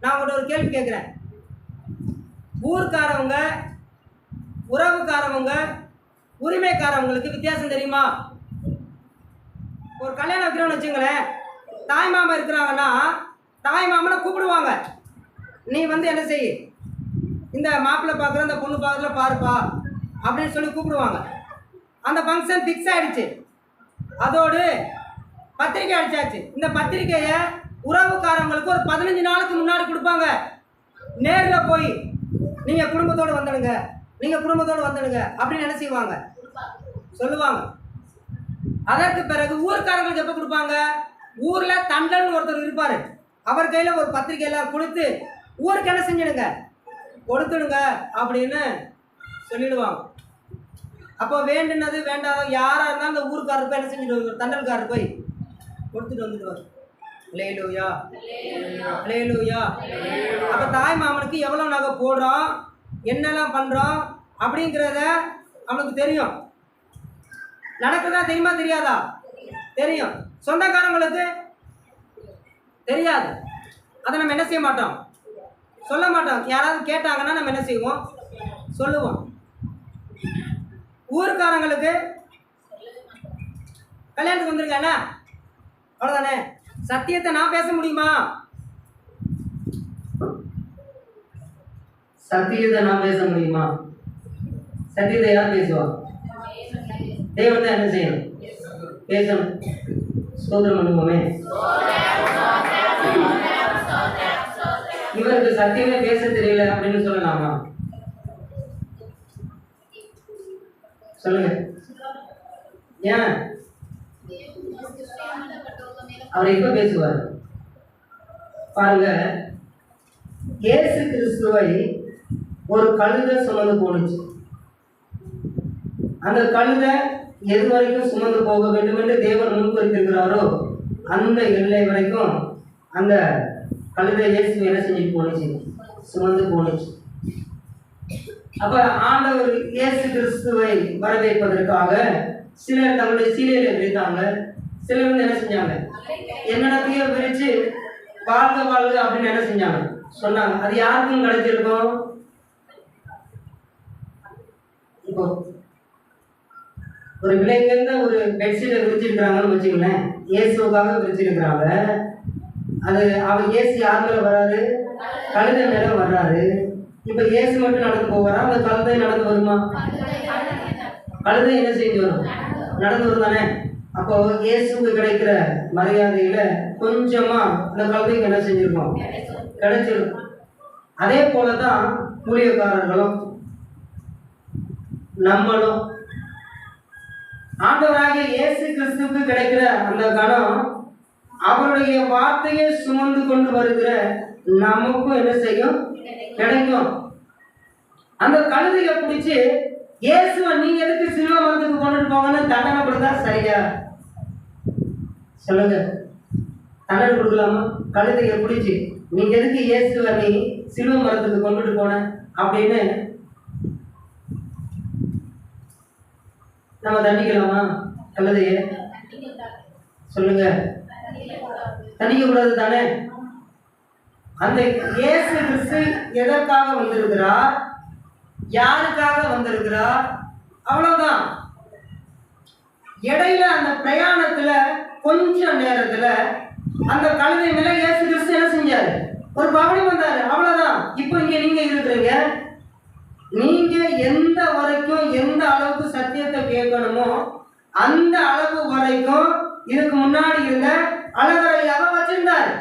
நான் உங்கள்கிட்ட ஒரு கேள்வி கேட்குறேன். ஊர்க்காரவங்க, உறவுக்காரவங்க, உரிமைக்காரவங்களுக்கு வித்தியாசம் தெரியுமா? ஒரு கல்யாணம் வைக்கிறோன்னு வச்சுங்களேன், தாய் மாமா இருக்கிறாங்கன்னா தாய் மாமனை கூப்பிடுவாங்க. நீ வந்து என்ன செய், இந்த மாப்பிள்ளை பார்க்குற இந்த பொண்ணு பார்க்குறதுல பாருப்பா அப்படின்னு சொல்லி கூப்பிடுவாங்க. அந்த ஃபங்க்ஷன் ஃபிக்ஸ் ஆகிடுச்சு. அதோடு பத்திரிக்கை அடிச்சாச்சு. இந்த பத்திரிக்கையை உறவுக்காரங்களுக்கு ஒரு 15 நாளுக்கு முன்னாடி கொடுப்பாங்க. நேரில் போய் நீங்கள் குடும்பத்தோடு வந்துடுங்க, நீங்கள் குடும்பத்தோடு வந்துடுங்க அப்படின்னு என்ன செய்வாங்க, சொல்லுவாங்க. அதற்கு பிறகு ஊருக்காரங்களுக்கு எப்போ கொடுப்பாங்க? ஊரில் தண்டல்னு ஒருத்தர் இருப்பார். அவர் கையில் ஒரு பத்திரிக்கையெல்லாம் கொடுத்து ஊருக்கு என்ன செஞ்சிடுங்க, கொடுத்துடுங்க அப்படின்னு சொல்லிடுவாங்க. அப்போ வேண்டுனது வேண்டாத யாராக இருந்தாலும் அந்த ஊருக்காரர் போய் என்ன செஞ்சுட்டு, தண்டல்காரர் போய் கொடுத்துட்டு வந்துடுவார். அல்லேலூயா, அல்லேலூயா. அப்போ தாய் மாமனுக்கு எவ்வளோ நகை போடுறோம், என்னெல்லாம் பண்ணுறோம் அப்படிங்கிறத அவனுக்கு தெரியும். நடக்குதா தெரியுமா தெரியாதா? தெரியும். சொந்தக்காரங்களுக்கு தெரியாது. அதை நம்ம என்ன செய்ய மாட்டோம், சொல்ல மாட்டோம். யாராவது கேட்டாங்கன்னா நம்ம என்ன செய்வோம், சொல்லுவோம். ஊருக்காரங்களுக்கு கல்யாணத்துக்கு வந்துருக்கானே அவ்வளோதானே. சத்தியத்தை நான் பேச முடியுமா? சத்தியத்தை நான் பேச முடியுமா? சத்தியத்தை யார் பேசுவா? தேவன் தான் என்ன செய்யணும், பேசணும். ஸ்தோத்திரம் பண்ணுவோமே. இவருக்கு சத்தியமே பேச தெரியல அப்படின்னு சொல்லலாமா? சொல்லுங்க. ஏன் அவர் எப்ப பேசுவார் பாருங்க. இயேசு கிறிஸ்துவை ஒரு கழுதை சுமந்து போனுச்சு. அந்த கழுதை எது வரைக்கும் சுமந்து போக வேண்டும் என்று தேவன் முன்குறித்திருக்கிறாரோ அந்த எல்லை வரைக்கும் அந்த கழுதை இயேசு என்ன செஞ்சுட்டு போனுச்சு, சுமந்து போனுச்சு. அப்ப ஆண்டவர் இயேசு கிறிஸ்துவை வரவேற்பதற்காக சிலர் தங்களுடைய சீலையில விரித்தாங்க. சிலர் வந்து என்ன செஞ்சாங்க, என்னென்னத்தையோ விரிச்சு வாழ்க வாழ்க அப்படின்னு என்ன செஞ்சாங்க, சொன்னாங்க. அது யாருக்கும் கிடைச்சிருக்கும்? இப்போ ஒரு விலைங்கந்த ஒரு பெட்ஷீட்டை விரிச்சிருக்கிறாங்கன்னு வச்சுக்கலேன், இயேசுக்காக விரிச்சிருக்கிறாங்க. அது அவர் இயேசு யார் மேல வர்றாரு, கழுதை மேல வர்றாரு. இப்ப இயேசு மட்டும் நடந்து போவாரா, அந்த கழுதை நடந்து வருமா? கழுதை என்ன செஞ்சு வரும், நடந்து வரும் தானே. அப்போ இயேசுக்கு கிடைக்கிற மரியாதையில கொஞ்சமா அந்த கழுதைக்கு என்ன செஞ்சிருக்கோம், கிடைச்சிருக்கும். அதே போலதான் ஊழியக்காரர்களும் நம்மளும் ஆண்டவராகிய இயேசு கிறிஸ்துவுக்கு கிடைக்கிற அந்த கணம் அவருடைய வார்த்தையை சுமந்து கொண்டு வருகிற நமக்கும் என்ன செய்யும், கிடைக்கும். அந்த கழுதையை பிடிச்சு இயேசுவை நீங்க எதுக்கு சிலுவை மரத்துக்கு கொண்டுட்டு போங்கன்னு தண்டனை கொடுத்தா சரியா? சொல்லுங்க, தண்டனை கொடுக்கலாமா? கழுதையை பிடிச்சு நீங்க எதுக்கு இயேசுவை நீ சிலுவை மரத்துக்கு கொண்டுட்டு போன அப்படின்னு நம்ம தண்டிக்கலாமா கழுதைய? சொல்லுங்க, தண்டிக்க கூடாது தானே. அந்த இயேசு கிறிஸ்து எதற்காக வந்திருக்கிறார், யாருக்காக வந்திருக்கிறார், அவ்வளவுதான். இடையில அந்த பிரயாணத்துல கொஞ்ச நேரத்துல அந்த கழுதை மேல இயேசு கிறிஸ்து என்ன செஞ்சாரு, ஒரு பவனி வந்தாரு, அவ்வளவுதான். இப்போ இங்க நீங்க இருக்கிறீங்க. நீங்க எந்த வரைக்கும் எந்த அளவுக்கு சத்தியத்தை கேட்கணுமோ அந்த அளவு வரைக்கும் இதுக்கு முன்னாடி இருந்த அழகரையாக வச்சிருந்தார்.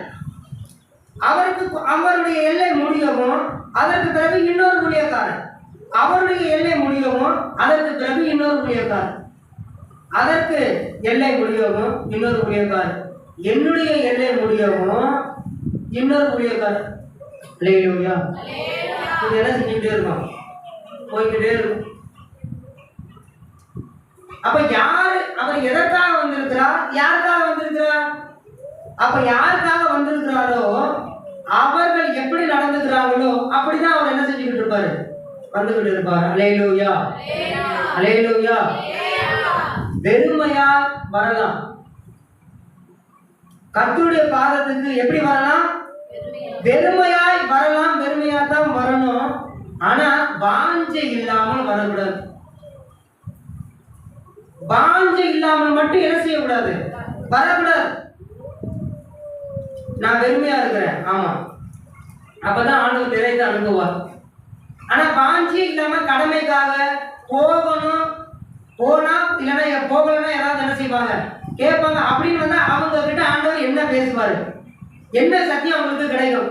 அவருக்கு அவருடைய எல்லை முடியவும் அதற்கு பிறகு இன்னொரு ஊழியக்காரன், அவருடைய எல்லை முடியவும் அதற்கு பிறகு இன்னொரு ஊழியக்காரன், அதற்கு எல்லை முடியவும் இன்னொரு ஊழியக்காரன், என்னுடைய எல்லை முடியவும் இன்னொரு ஊழியக்காரன். அல்லேலூயா. இது என்ன செஞ்சுக்கிட்டே இருக்கோம், போய்கிட்டே இருக்கும். அப்ப யாரு, அவர் எதற்காக வந்திருக்கிறார், யாருக்காக வந்திருக்கிறார்? அப்ப யாருக்காக வந்திருக்கிறாரோ அவர்கள் எப்படி நடந்துக்கிறாங்களோ அப்படிதான் அவர் என்ன செஞ்சுக்கிட்டு இருப்பாரு, வந்துகிட்டு இருப்பாரு. அல்லேலூயா, அல்லேலூயா. வெறுமையா வரலாம், கர்த்தருடைய பாதத்துக்கு எப்படி வரலாம், வெறுமையாய் வரலாம், வெறுமையா தான் வரணும். ஆனா வாஞ்சை இல்லாமல் வரக்கூடாது. வாஞ்சை இல்லாமல் மட்டும் என்ன செய்யக்கூடாது, வரக்கூடாது. நான் வெறுமையா இருக்கிறேன், ஆமா, அப்பதான் ஆண்டவர் நிறைந்து அனுப்புவார். ஆனா வாஞ்சியே இல்லாம கடமைக்காக போகணும், போனா இல்லைன்னா போகலன்னா யாராவது என்ன செய்வாங்க, கேட்பாங்க. அப்படின்னு வந்தா அவங்க கிட்ட ஆண்டவர் என்ன பேசுவாரு, என்ன சத்தியம் அவங்களுக்கு கிடைக்கும்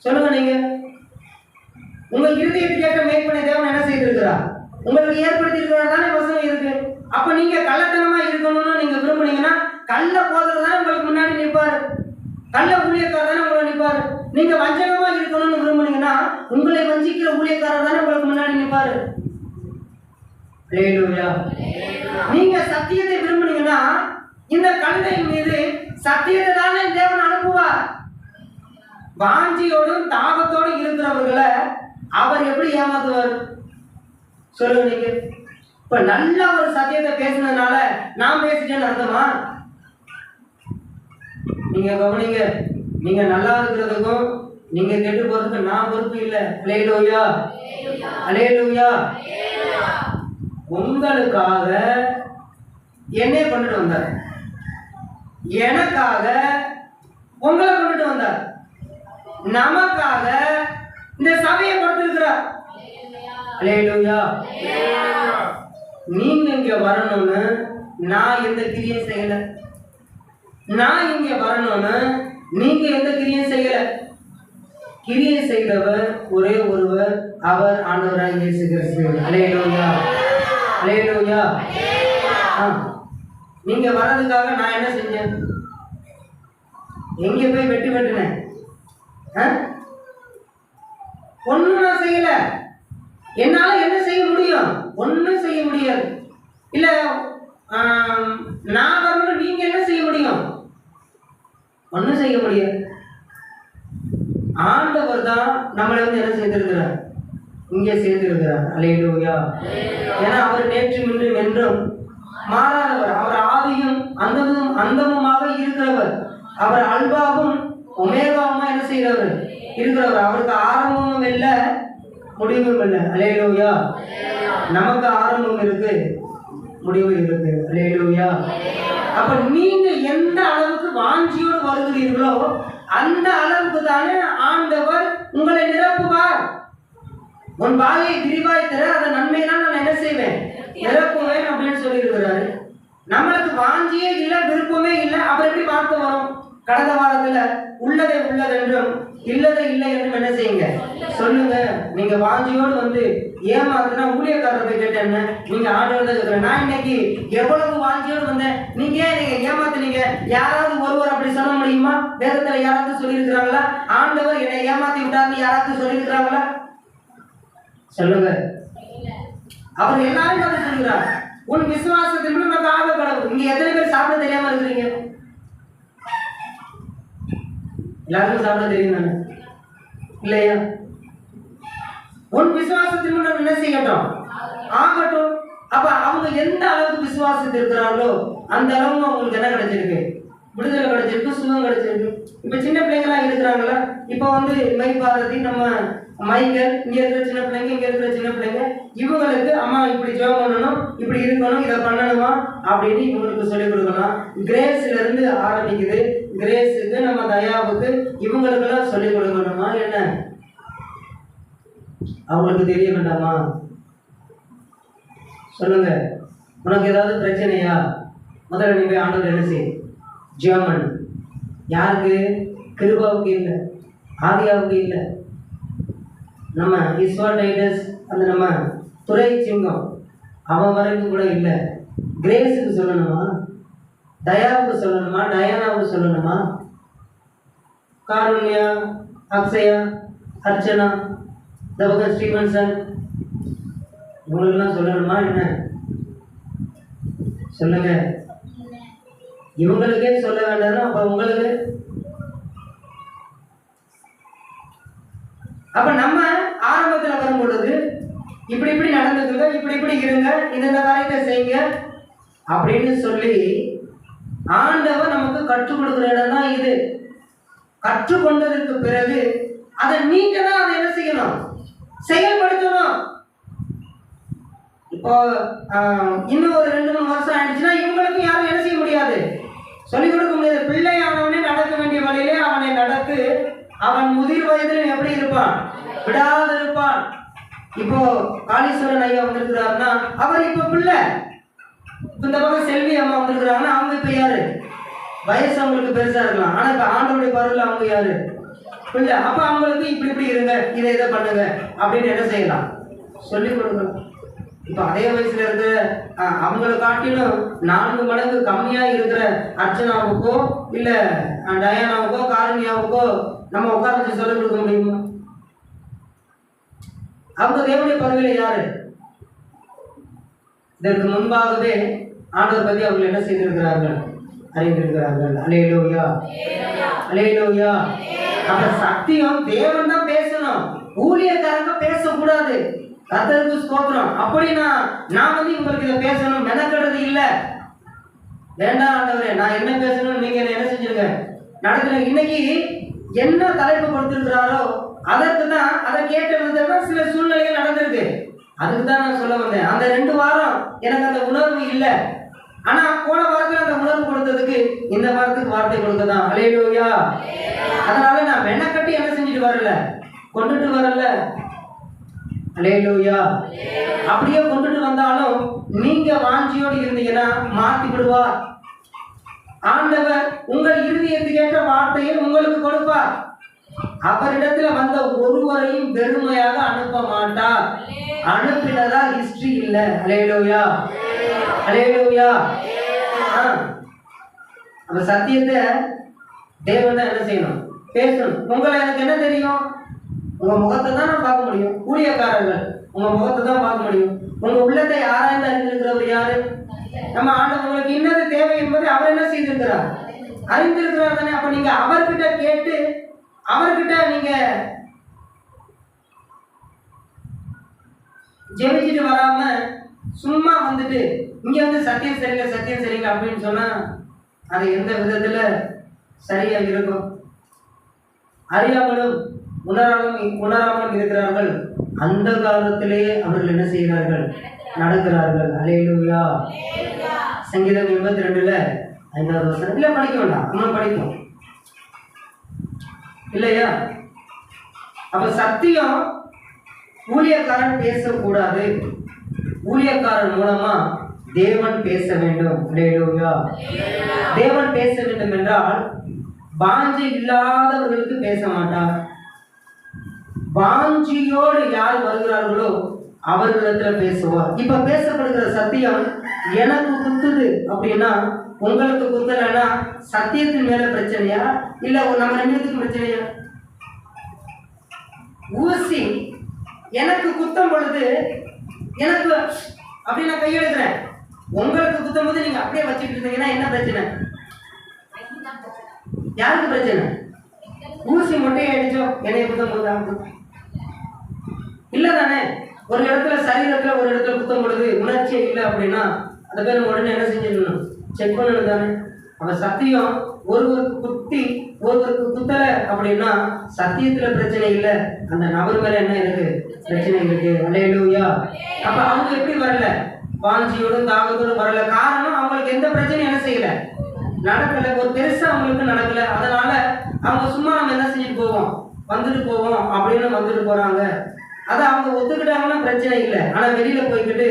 சொல்லுங்க. நீங்க உங்க இருதயத்துக்கு ஏற்ற மேற்பனை தேவன் என்ன செய்திருக்கிறார், உங்களுக்கு ஏற்படுத்தி இருக்கிறதா தானே வசனம் இருக்கு. அப்ப நீங்க கள்ளத்தனமா இருக்கணும்னு நீங்க விரும்புனீங்கன்னா கள்ள போதர் தானே உங்களுக்கு முன்னாடி நிற்பாரு, கள்ள ஊழியக்காரர் தானே உங்களை நிற்பாரு. நீங்க வஞ்சகமா இருக்கணும்னு விரும்புனீங்கன்னா உங்களை வஞ்சிக்கிற ஊழியக்காரர் தானே உங்களுக்கு முன்னாடி நிற்பாரு. நீங்க சத்தியத்தை விரும்புனீங்கன்னா இந்த கழுதையின் மீது சத்தியத்தை தானே தேவன் அனுப்புவார். வாஞ்சியோடும் தாகத்தோடும் இருக்கிறவர்களை அவர் எப்படி ஏமாத்துவார் சொல்லுங்க. நீங்க இப்ப நல்ல ஒரு சத்தியத்தை பேசுனதுனால நான் பேசிட்டேன்னு அர்த்தமா? நீங்க கவனிங்க, நீங்க நல்லா இருக்கிறதுக்கும் நீங்க கெட்டு போறதுக்கு நான் பொறுப்பு இல்லை. அல்லேலூயா, அல்லேலூயா. உங்களுக்காக என்னை கொண்டுட்டு வந்தார், எனக்காக உங்களை கொண்டுட்டு வந்தார், நமக்காக இந்த சபையை கொடுத்திருக்கிறார். அல்லேலூயா. நீங்க இங்க வரணும்னு நான் எந்த கிரியும் செய்யல, நான் இங்க வரணும்னு நீங்க எந்த கிரியும் செய்யல. கிரியை செய்தவர் ஒரே ஒருவர், அவர் ஆண்டவராகிய இயேசு கிறிஸ்து. அல்லேலூயா, அல்லேலூயா. நீங்க வர்றதுக்காக நான் என்ன செஞ்சேன், எங்க போய் வெட்டி வெட்டினேன்? ஒண்ணும் நான் செய்யல. என்னால என்ன செய்ய முடியும், ஒண்ணும் செய்ய முடியாது. இல்ல நான் வரணும், நீங்க என்ன செய்ய முடியும், ஒண்ணும் செய்ய முடியாது. ஆண்டவர் தான் நம்மளை வந்து என்ன செய்திருக்கிறார், இங்கே சேர்த்திருக்கிறார். அல்லேலூயா. ஏன்னா அவர் நேற்று இன்றும் என்றும் மாறாதவர், அவர் ஆதியும் அந்தமுமாக இருக்கிறவர், அவர் அல்பாவும் ஒமேகாவுமா என்ன செய்கிறவர் இருக்கிறவர், அவருக்கு ஆரம்பமும் இல்லை முடிவும் இல்லை. அல்லேலூயா. நமக்கு ஆரம்பம் இருக்கு, முடிவு இருக்கு. அல்லேலூயா. அப்ப நீங்க எந்த அளவுக்கு வாஞ்சியோடு வருகிறீர்களோ அந்த அளவுக்கு தானே ஆண்டவர் உங்களை நிரப்புவார். உன் வாயை விரிவாய் தர அதை நன்மையெல்லாம் நான் என்ன செய்வேன், நிரப்புவேன் அப்படின்னு சொல்லி இருக்கிறாரு. நம்மளுக்கு வாஞ்சியே இல்லை, விருப்பமே இல்லை, அப்புறம் எப்படி வார்த்தை வரும்? கடந்த வாரத்துல உள்ளதை உள்ளதென்றும் இல்லதை இல்லை என்றும் என்ன செய்யுங்க சொல்லுங்க. நீங்க வாஞ்சியோடு வந்து ஏமாத்துனா ஊழியக்காரர் போய் கேட்டேன், நீங்க ஆண்டவர் தான் கேட்கிறேன். நான் இன்னைக்கு எவ்வளவு வாஞ்சியோடு வந்தேன், நீங்க நீங்க ஏமாத்துனீங்க. யாராவது ஒருவர் அப்படி சொல்ல முடியுமா? வேதத்துல யாராவது சொல்லி இருக்கிறாங்களா ஆண்டவர் என்னை ஏமாத்தி விட்டாருன்னு யாராவது சொல்லி இருக்கிறாங்களா? சொல்லுங்க. அவர் எல்லாரும் அதை சொல்லுகிறார். உன் விசுவாசத்தின் நமக்கு ஆக கடவுள். இங்க எத்தனை பேர் சாப்பிட தெரியாம இருக்கிறீங்க? எல்லாருக்கும் சாப்பிட தெரியும் தானே, இல்லையா? உன் விசுவாசத்தின் என்ன செய்யட்டும், ஆகட்டும். அப்ப அவங்க எந்த அளவுக்கு விசுவாசத்தில் இருக்கிறார்களோ அந்த அளவுக்கு அவங்களுக்கு என்ன கிடைச்சிருக்கு, விடுதலை கிடைச்சிருக்கு, சுகம் கிடைச்சிருக்கு. இப்ப சின்ன பிள்ளைங்களா இருக்கிறாங்களா, இப்ப வந்து மைபாரதி, நம்ம மைக்கேல், இங்க இருக்கிற சின்ன பிள்ளைங்க, இங்க இருக்கிற சின்ன பிள்ளைங்க, இவங்களுக்கு அம்மா இப்படி ஜெபம் பண்ணணும், இப்படி இருக்கணும், இதை பண்ணணுமா அப்படின்னு இவங்களுக்கு சொல்லிக் கொடுக்கணும். கிரேஸ்ல இருந்து ஆரம்பிக்குது. கிரேஸுக்கு, நம்ம தயாவுக்கு, இவங்களுக்கெல்லாம் சொல்லிக் கொடுக்கணுமா என்ன? அவங்களுக்கு தெரிய வேண்டாமா? சொல்லுங்க. உனக்கு ஏதாவது பிரச்சனையா, முதல்ல நீ போய் ஆண்டவர் என்ன செய், ஜெபம் பண்ணு. யாருக்கு? கிருபாவுக்கு இல்லை, ஆதியாவுக்கு இல்லை, நம்ம இஸ்வாடைடஸ் அந்த நம்ம துறை சிங்கம் அவன் வரைக்கும் கூட இல்லை. கிரேஸுக்கு சொல்லணுமா, தயாவுக்கு சொல்லணுமா, டயானாவுக்கு சொல்லணுமா, காருண்யா, அக்ஷயா, அர்ச்சனா, தபகன் ஸ்டீவன்சன், இவங்களுக்கெல்லாம் சொல்லணுமா என்ன? சொல்லுங்க. இவங்களுக்கே சொல்ல வேண்டாம், அப்ப உங்களுக்கு? அப்ப நம்ம ஆரம்பத்துல வரும் பொழுது இப்படி இப்படி நடந்துக்குங்க, இப்படி இப்படி இருங்க, இந்த காரியத்தை செய்யுங்க அப்படின்னு சொல்லி ஆண்டவர் நமக்கு கற்றுக் கொடுக்குற இடம் தான் இது. கற்றுக்கொண்டதற்கு பிறகு அதை நீங்க தான் அதை என்ன செய்யணும், செயல்படுத்தணும். இப்போ இன்னும் ஒரு 2-3 வருஷம் ஆயிடுச்சுன்னா இவங்களுக்கும் யாரும் என்ன செய்ய முடியாது, சொல்லிக் கொடுக்க முடியாது. பிள்ளை அவனே நடக்க வேண்டிய வழியிலே அவனை நடத்து, அவன் முதிர் வயதிலும் எப்படி இருப்பான், விடாது இருப்பான். இப்போ காளீஸ்வரன் ஐயா வந்திருக்கிறாருன்னா அவர் இப்ப பிள்ளை, இந்த பக்கம் செல்வி அம்மா வந்திருக்கிறாங்கன்னா அவங்க இப்ப யாரு, வயசு அவங்களுக்கு பெருசா இருக்கலாம், ஆனா இப்ப ஆண்டவருடைய பருவத்தில் அவங்க யாரு, பிள்ளை. அப்ப அவங்களுக்கு இப்படி இப்படி இருங்க, இதை பண்ணுங்க அப்படின்னு என்ன செய்யலாம், சொல்லிக் கொடுக்கலாம். இப்போ அதே வயசுல இருக்கிற அவங்களை காட்டிலும் 4 மடங்கு கம்மியா இருக்கிற அர்ச்சனாவுக்கோ இல்ல டயானாவுக்கோ காரணியாவுக்கோ நம்ம உட்கார வச்சு சொல்லிக் கொடுக்க முடியுமா? அவங்க தேவனுடைய பதவியில யாரு? இதற்கு முன்பாகவே ஆண்டவர் பத்தி அவர்கள் என்ன செய்திருக்கிறார்கள், அறிந்திருக்கிறார்கள். அல்லேலூயா, அல்லேலூயா. அந்த சத்தியம் தேவன் தான் பேசணும், ஊழியக்காரங்க பேசக்கூடாது. கர்த்தருக்கு ஸ்தோத்திரம். அப்படின்னா நான் உங்களுக்கு இதை பேசணும் மெனக்கிறது இல்லை. வேண்டாம் ஆண்டவரே, நான் என்ன பேசணும் நீங்க என்ன செஞ்சிருங்க நடக்கல. இன்னைக்கு என்ன தலைப்பு கொடுத்திருக்கிறாரோ அதற்கு தான், அதை கேட்ட விதத்துல சில சூழ்நிலைகள் நடந்திருக்கு. அதுக்கு தான் நான் சொல்ல வந்தேன். அந்த 2 வாரம் எனக்கு அந்த உணர்வு இல்லை. ஆனா போன வாரத்துல அந்த உணர்வு கொடுத்ததுக்கு இந்த வாரத்துக்கு வார்த்தை கொடுக்கதான். அல்லேலூயா. அதனால நான் மெனக்கட்டி என்ன செஞ்சுட்டு வரல, கொண்டுட்டு வரல. அல்லேலூயா. அப்படியே கொண்டுட்டு வந்தாலும் நீங்க வாஞ்சியோடு இருந்தீங்கன்னா மாத்தி விடுவார் ஆண்டவர். உங்கள் இருதயத்துக்கு ஏற்ற வார்த்தையை உங்களுக்கு கொடுப்பார். அவரிடத்துல வந்த ஒருவரையும் வெறுமையாக அனுப்ப மாட்டார். அனுப்பினதா ஹிஸ்டரி இல்லை. அல்லேலூயா, அல்லேலூயா. அப்ப சத்தியத்தை தேவன் தான் என்ன செய்யணும், பேசணும். உங்களை எனக்கு என்ன தெரியும், உங்க முகத்தை தான் நான் பார்க்க முடியும். ஊழியக்காரர்கள் உங்க முகத்தை தான் பார்க்க முடியும். உங்க உள்ளத்தை ஆராய்ந்து அறிந்திருக்கிறவர் யாரு? நம்ம ஆண்டவர். உங்களுக்கு இன்னது தேவை என்பதை அவர் என்ன செய்திருக்கிறார், அறிந்திருக்கிறார் தானே. அப்ப நீங்க அவர்கிட்ட கேட்டு அவர்கிட்ட நீங்க ஜெபிச்சுட்டு வராம சும்மா வந்துட்டு இங்க வந்து சத்தியம் சரியில்லை சத்தியம் சரியில்லை அப்படின்னு சொன்னா அது எந்த விதத்துல சரியா இருக்கும்? அறியாமலும் உணராமல் இருக்கிறார்கள். அந்த காலத்திலேயே அவர்கள் என்ன செய்கிறார்கள், நடக்கிறார்கள். அல்லேலூயா. சங்கீதம் 82ல 5வது வசனம். இல்ல படிக்க வேண்டாம், நம்ம படிப்போம் இல்லையா? அப்ப சத்தியம் ஊழியக்காரன் பேசக்கூடாது, ஊழியக்காரன் மூலமா தேவன் பேச வேண்டும். அல்லேலூயா. தேவன் பேச வேண்டும் என்றால் வாஞ்சி இல்லாதவர்களுக்கு பேச மாட்டார். வாஞ்சியோடு யார் வருகிறார்களோ அவர்களிடத்துல பேசுவார். இப்ப பேசப்படுகிற சத்தியம் எனக்கு குத்துது அப்படின்னா உங்களுக்கு குத்தலைன்னா சத்தியத்தின் மேல பிரச்சனையா இல்ல நம்ம 2 பேத்துக்கும் பிரச்சனையா? ஊசி எனக்கு குத்தும் பொழுது எனக்கு அப்படி நான் கையெடுக்கிறேன், உங்களுக்கு குத்தும் போது நீங்க அப்படியே வச்சுட்டு இருந்தீங்கன்னா என்ன பிரச்சனை? யாருக்கு பிரச்சனை? ஊசி மொட்டையை அடிச்சோ என்னைய குத்தம் போது இல்ல தானே. ஒரு இடத்துல சரீரத்துல ஒரு இடத்துல குத்தம் பொழுது உணர்ச்சியே இல்லை அப்படின்னா அந்த பேர் உடனே என்ன செஞ்சிடணும், செக் பண்ணணும் தானே. அவ சத்தியம் ஒருவருக்கு குத்தி ஒருவருக்கு குத்தல அப்படின்னா சத்தியத்துல பிரச்சனை இல்லை, அந்த நபர் மேல என்ன இருக்கு, பிரச்சனை இருக்கு. அல்லேலூயா. அப்ப அவங்க எப்படி வரல, வாஞ்சியோடும் தாகத்தோடும் வரல. காரணம் அவங்களுக்கு எந்த பிரச்சனையும் என்ன செய்யல, நடக்கல. ஒரு பெருசா அவங்களுக்கு நடக்கல. அதனால அவங்க சும்மா நம்ம என்ன செஞ்சுட்டு போவோம், வந்துட்டு போவோம் அப்படின்னு வந்துட்டு போறாங்க. அதை அவங்க ஒத்துக்கிட்டாங்கன்னா பிரச்சனை இல்லை. ஆனா வெளியில போய்கிட்டு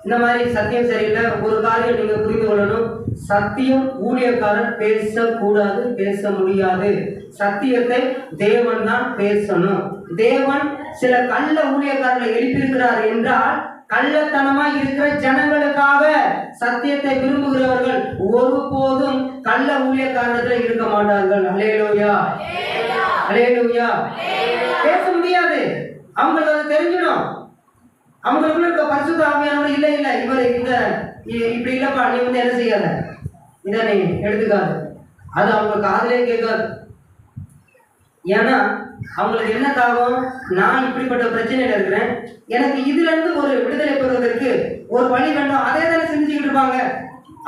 இந்த மாதிரி சத்தியம் சரியில்லை. ஒரு காரியம் நீங்க புரிந்து கொள்ளணும், சத்தியம் ஊழியக்காரன் பேசக்கூடாது, பேச முடியாது. சத்தியத்தை தேவன் தான் பேசணும். தேவன் சில கள்ள ஊழியக்காரர்களை எழுப்பியிருக்கிறார் என்றால் கள்ளத்தனமா இருக்கிற ஜனங்களுக்காக. சத்தியத்தை விரும்புகிறவர்கள் ஒருபோதும் கள்ள ஊழியக்காரத்துல இருக்க மாட்டார்கள். அல்லேலூயா, அல்லேலூயா. பேச முடியாது, அவங்களுக்கு அது தெரிஞ்சிடும். அவங்களுக்குள்ள இருக்க பரிசுத்த ஆவியானவர் இல்லை இல்லை இவர் இந்த இப்படி இல்லப்பா நீ வந்து என்ன செய்யாத, இதை நீ எடுத்துக்காது, அது அவங்க காதலே கேட்காது. ஏன்னா அவங்களுக்கு என்ன தாகம், நான் இப்படிப்பட்ட பிரச்சனையில இருக்கிறேன், எனக்கு இதுல இருந்து ஒரு விடுதலை பெறுவதற்கு ஒரு வழி வேண்டும், அதே தானே செஞ்சுக்கிட்டு இருப்பாங்க.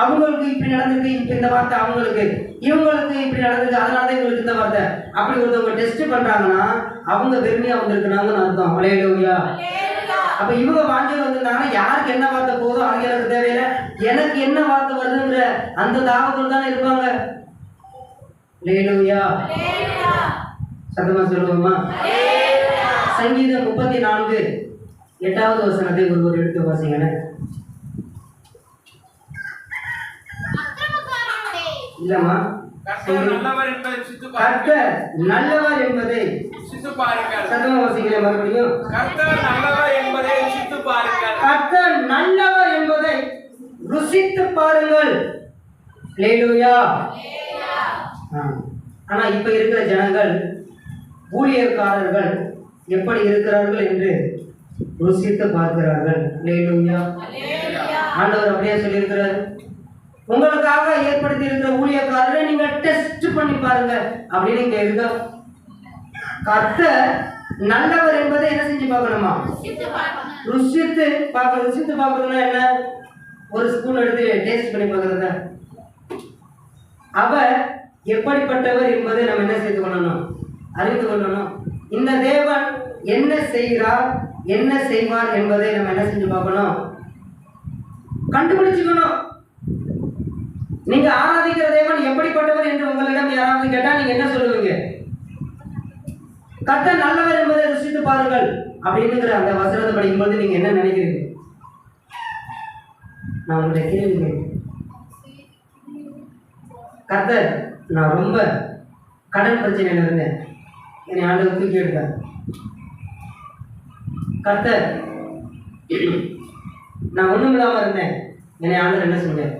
அவங்களுக்கு இப்படி நடந்திருக்கு, இப்ப இந்த வார்த்தை அவங்களுக்கு, இவங்களுக்கு இப்படி நடந்திருக்கு, அதனால இவங்களுக்கு இந்த வார்த்தை. அப்படி ஒருத்தவங்க டெஸ்ட் பண்றாங்கன்னா அவங்க வெறுமையா வந்திருக்கிறாங்கன்னு அர்த்தம். அல்லேலூயா. அப்ப இவங்க வாஞ்சல் வந்திருந்தாங்கன்னா யாருக்கு என்ன வார்த்தை போதும் அது எனக்கு தேவையில்லை, எனக்கு என்ன வார்த்தை வருதுங்கிற அந்த தாகத்தில் தானே இருப்பாங்க. அல்லேலூயா. சத்தமா சொல்லுவோமா? சங்கீதம் 34:8 வசனத்தை ஒருவர் எடுத்து வாசிங்க. இல்லம்மா, கர்த்தர் நல்லவர் என்பதை ருசித்து பாருங்கள். சத்தமா வாசிக்கிறேன் மறுபடியும். கர்த்தர் நல்லவர் என்பதை ருசித்து பாருங்கள். கர்த்தர் நல்லவர் என்பதை ருசித்து பாருங்கள். அல்லேலூயா. ஆனா இப்ப இருக்கிற ஜனங்கள், ஊழியக்காரர்கள் எப்படி இருக்கிறார்கள் என்று ருசித்து பார்க்கிறார்கள். அல்லேலூயா. ஆண்டவர் அப்படியே சொல்லியிருக்கிறார், உங்களுக்காக ஏற்படுத்தி இருக்கிற ஊழியக்காரரை நீங்க டெஸ்ட் பண்ணி பாருங்க அப்படின்னு இங்க இருக்க. கர்த்தர் நல்லவர் என்பதை என்ன செஞ்சு பார்க்கணுமா? ருசித்து பார்க்க. ருசித்து பார்க்கணும்னா என்ன? ஒரு ஸ்பூன் எடுத்து டேஸ்ட் பண்ணி பார்க்கறத. அவர் எப்படிப்பட்டவர் என்பதை நம்ம என்ன செய்து கொள்ளணும்? அறிந்து கொள்ளணும். இந்த தேவன் என்ன செய்கிறார், என்ன செய்வார் என்பதை நம்ம என்ன செஞ்சு பார்க்கணும்? கண்டுபிடிச்சுக்கணும். நீங்க ஆராதிக்கிற தேவன் எப்படிப்பட்டவர் என்று உங்களிடம் யாராவது கேட்டா நீங்க என்ன சொல்லுவீங்க? கர்த்தர் நல்லவர் என்பதை ருசித்து பாருங்கள் அப்படிங்கிற அந்த வசனத்தை படிக்கும்போது நீங்க என்ன நினைக்கிறீங்க? நான் உங்களுடைய கேள்வி, கர்த்தர் நான் ரொம்ப கடன் பிரச்சனையில இருந்தேன், என்னை ஆண்டவர் தூக்கி எடுத்தார். கர்த்தர் நான் ஒண்ணும் இல்லாம இருந்தேன், என்னை ஆண்டவர் என்ன செஞ்சேன்?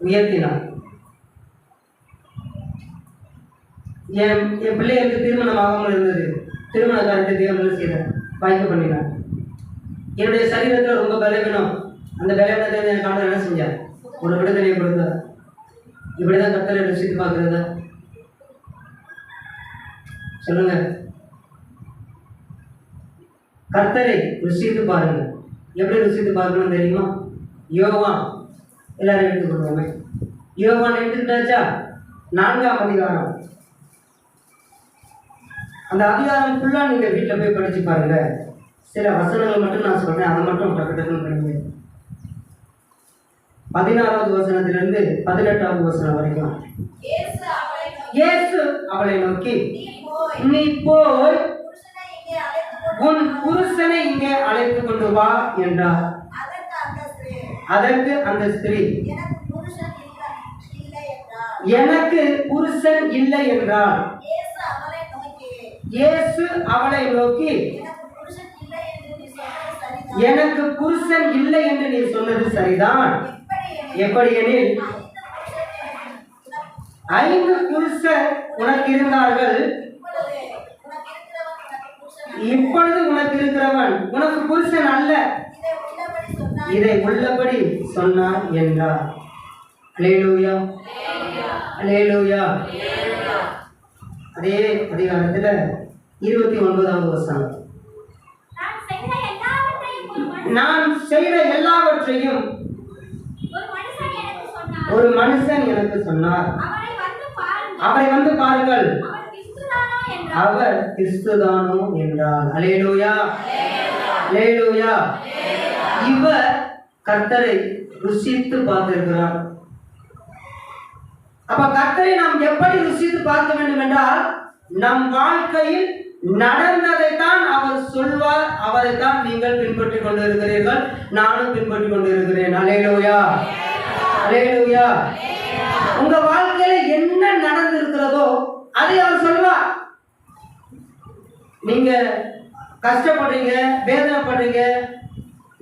உயர்த்தினார். என் பிள்ளைகளுக்கு திருமணம் ஆகாமல் இருந்தது, திருமண காரியத்தை தேவன் செய்தார், வாய்ப்பு பண்ணினார். என்னுடைய சரீரத்தில் ரொம்ப பலவீனம், அந்த பலவீனத்தை எனக்கு ஆண்டவர் என்ன செஞ்சார்? ஒரு விடுதலையை கொடுத்தார். இப்படிதான் கர்த்தரை ருசித்து பார்க்கிறதா? சொல்லுங்க. கர்த்தரை ருசித்து பாருங்க. எப்படி ருசித்து பார்க்கணும் தெரியுமா? யோவான், எல்லாரும் எடுத்துக்கொள்வோமே. யோவான் எடுத்துக்கிட்டாச்சா? 4ஆம் அதிகாரம். அந்த அதிகாரம் ஃபுல்லா நீங்க வீட்டில் போய் படிச்சு பாருங்க. சில வசனங்கள் மட்டும் நான் சொல்றேன், அதை மட்டும் டக்குன்னு படிங்க. 16வது வசனத்திலிருந்து 18வது வசனம் வரைக்கும். இயேசு அவளை நோக்கி, நீ போய் உன் புருஷனை இங்கே அழைத்து கொண்டு வா என்றார். அதற்கு அந்த ஸ்திரீ, எனக்கு புருஷன் இல்லை என்றாள். இயேசு அவளை நோக்கி, எனக்கு புருஷன் இல்லை என்று நீ சொன்னது சரிதான். எப்படி எனில் 5 புருஷர் உனக்கு இருந்தார்கள், இப்பொழுது உனக்கு இருக்கிறவன் உனக்கு புருஷன் அல்ல, இதை உள்ளபடி சொன்னார் என்றார். அல்லேலூயா. அல்லேலூயா. அதே அதிகாரத்துல 29வது வசனம். நான் செய்த எல்லாவற்றையும் ஒரு மனுஷன் எனக்கு சொன்னார், அவரை வந்து பாருங்கள், அவர் கிறிஸ்துதானோ என்றார். அல்லேலூயா. அல்லேலூயா. இவர் கர்த்தரை ருசித்து பார்த்திருக்கிறார். அப்ப கர்த்தரை நாம் எப்படி ருசித்து பார்க்க வேண்டும் என்றால், நம் வாழ்க்கையில் நடந்ததைத்தான் அவர் சொல்வார், அவரைத்தான் நீங்கள் பின்பற்றிக் கொண்டிருக்கிறீர்கள், நானும் பின்பற்றிக் கொண்டிருக்கிறேன். அல்லேலூயா. அல்லேலூயா. உங்க வாழ்க்கையில என்ன நடந்திருக்கிறதோ அதை அவர் சொல்வார். நீங்க கஷ்டப்படுறீங்க, வேதனைப்படுறீங்க,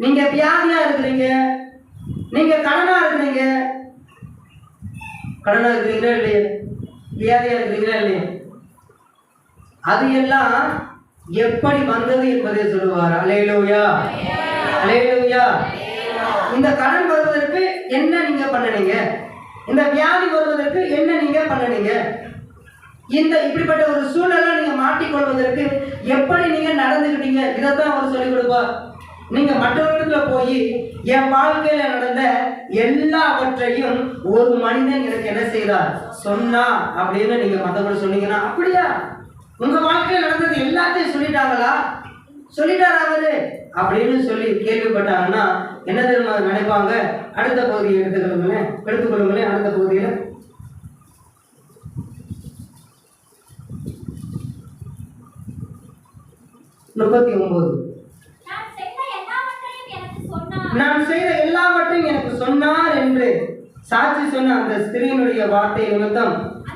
நீங்க வியாதியா இருக்கிறீங்க, நீங்க கடனா இருக்கிறீங்க, கடனா இருக்கிறீங்களா இல்லையா? வியாதியா இருக்கிறீங்களா இல்லையா? அது எல்லாம் எப்படி வந்தது என்பதை சொல்லுவார். அல்லேலூயா. அல்லேலூயா. இந்த கடன் வருவதற்கு என்ன நீங்க பண்ணனீங்க? இந்த வியாதி வருவதற்கு என்ன நீங்க பண்ணனீங்க? இந்த இப்படிப்பட்ட ஒரு சூழலை நீங்க மாட்டிக்கொள்வதற்கு எப்படி நீங்க நடந்துக்கிட்டீங்க? இதைத்தான் அவர் சொல்லிக் கொடுப்பார். நீங்க மற்றவர்களிடத்துல போய் என் வாழ்க்கையில நடந்த எல்லாவற்றையும் ஒரு மனிதன் எனக்கு என்ன செய்தார் சொன்னா அப்படின்னு நீங்க மற்றவர்கள் சொன்னீங்கன்னா, அப்படியா உங்க வாழ்க்கையில நடந்தது எல்லாத்தையும் சொல்லிட்டாங்களா, சொல்லிட்டாரா அவரு அப்படின்னு சொல்லி கேள்விப்பட்டாங்கன்னா என்ன தெரியுமா நினைப்பாங்க? அடுத்த பகுதியை எடுத்துக்கொள்ளுங்களேன். அடுத்த பகுதியில 39. நான் செய்த எல்லாவற்றையும் எனக்கு சொன்னார் என்று சாட்சி சொன்ன அந்த ஸ்திரீனுடைய வார்த்தை நிமித்தம்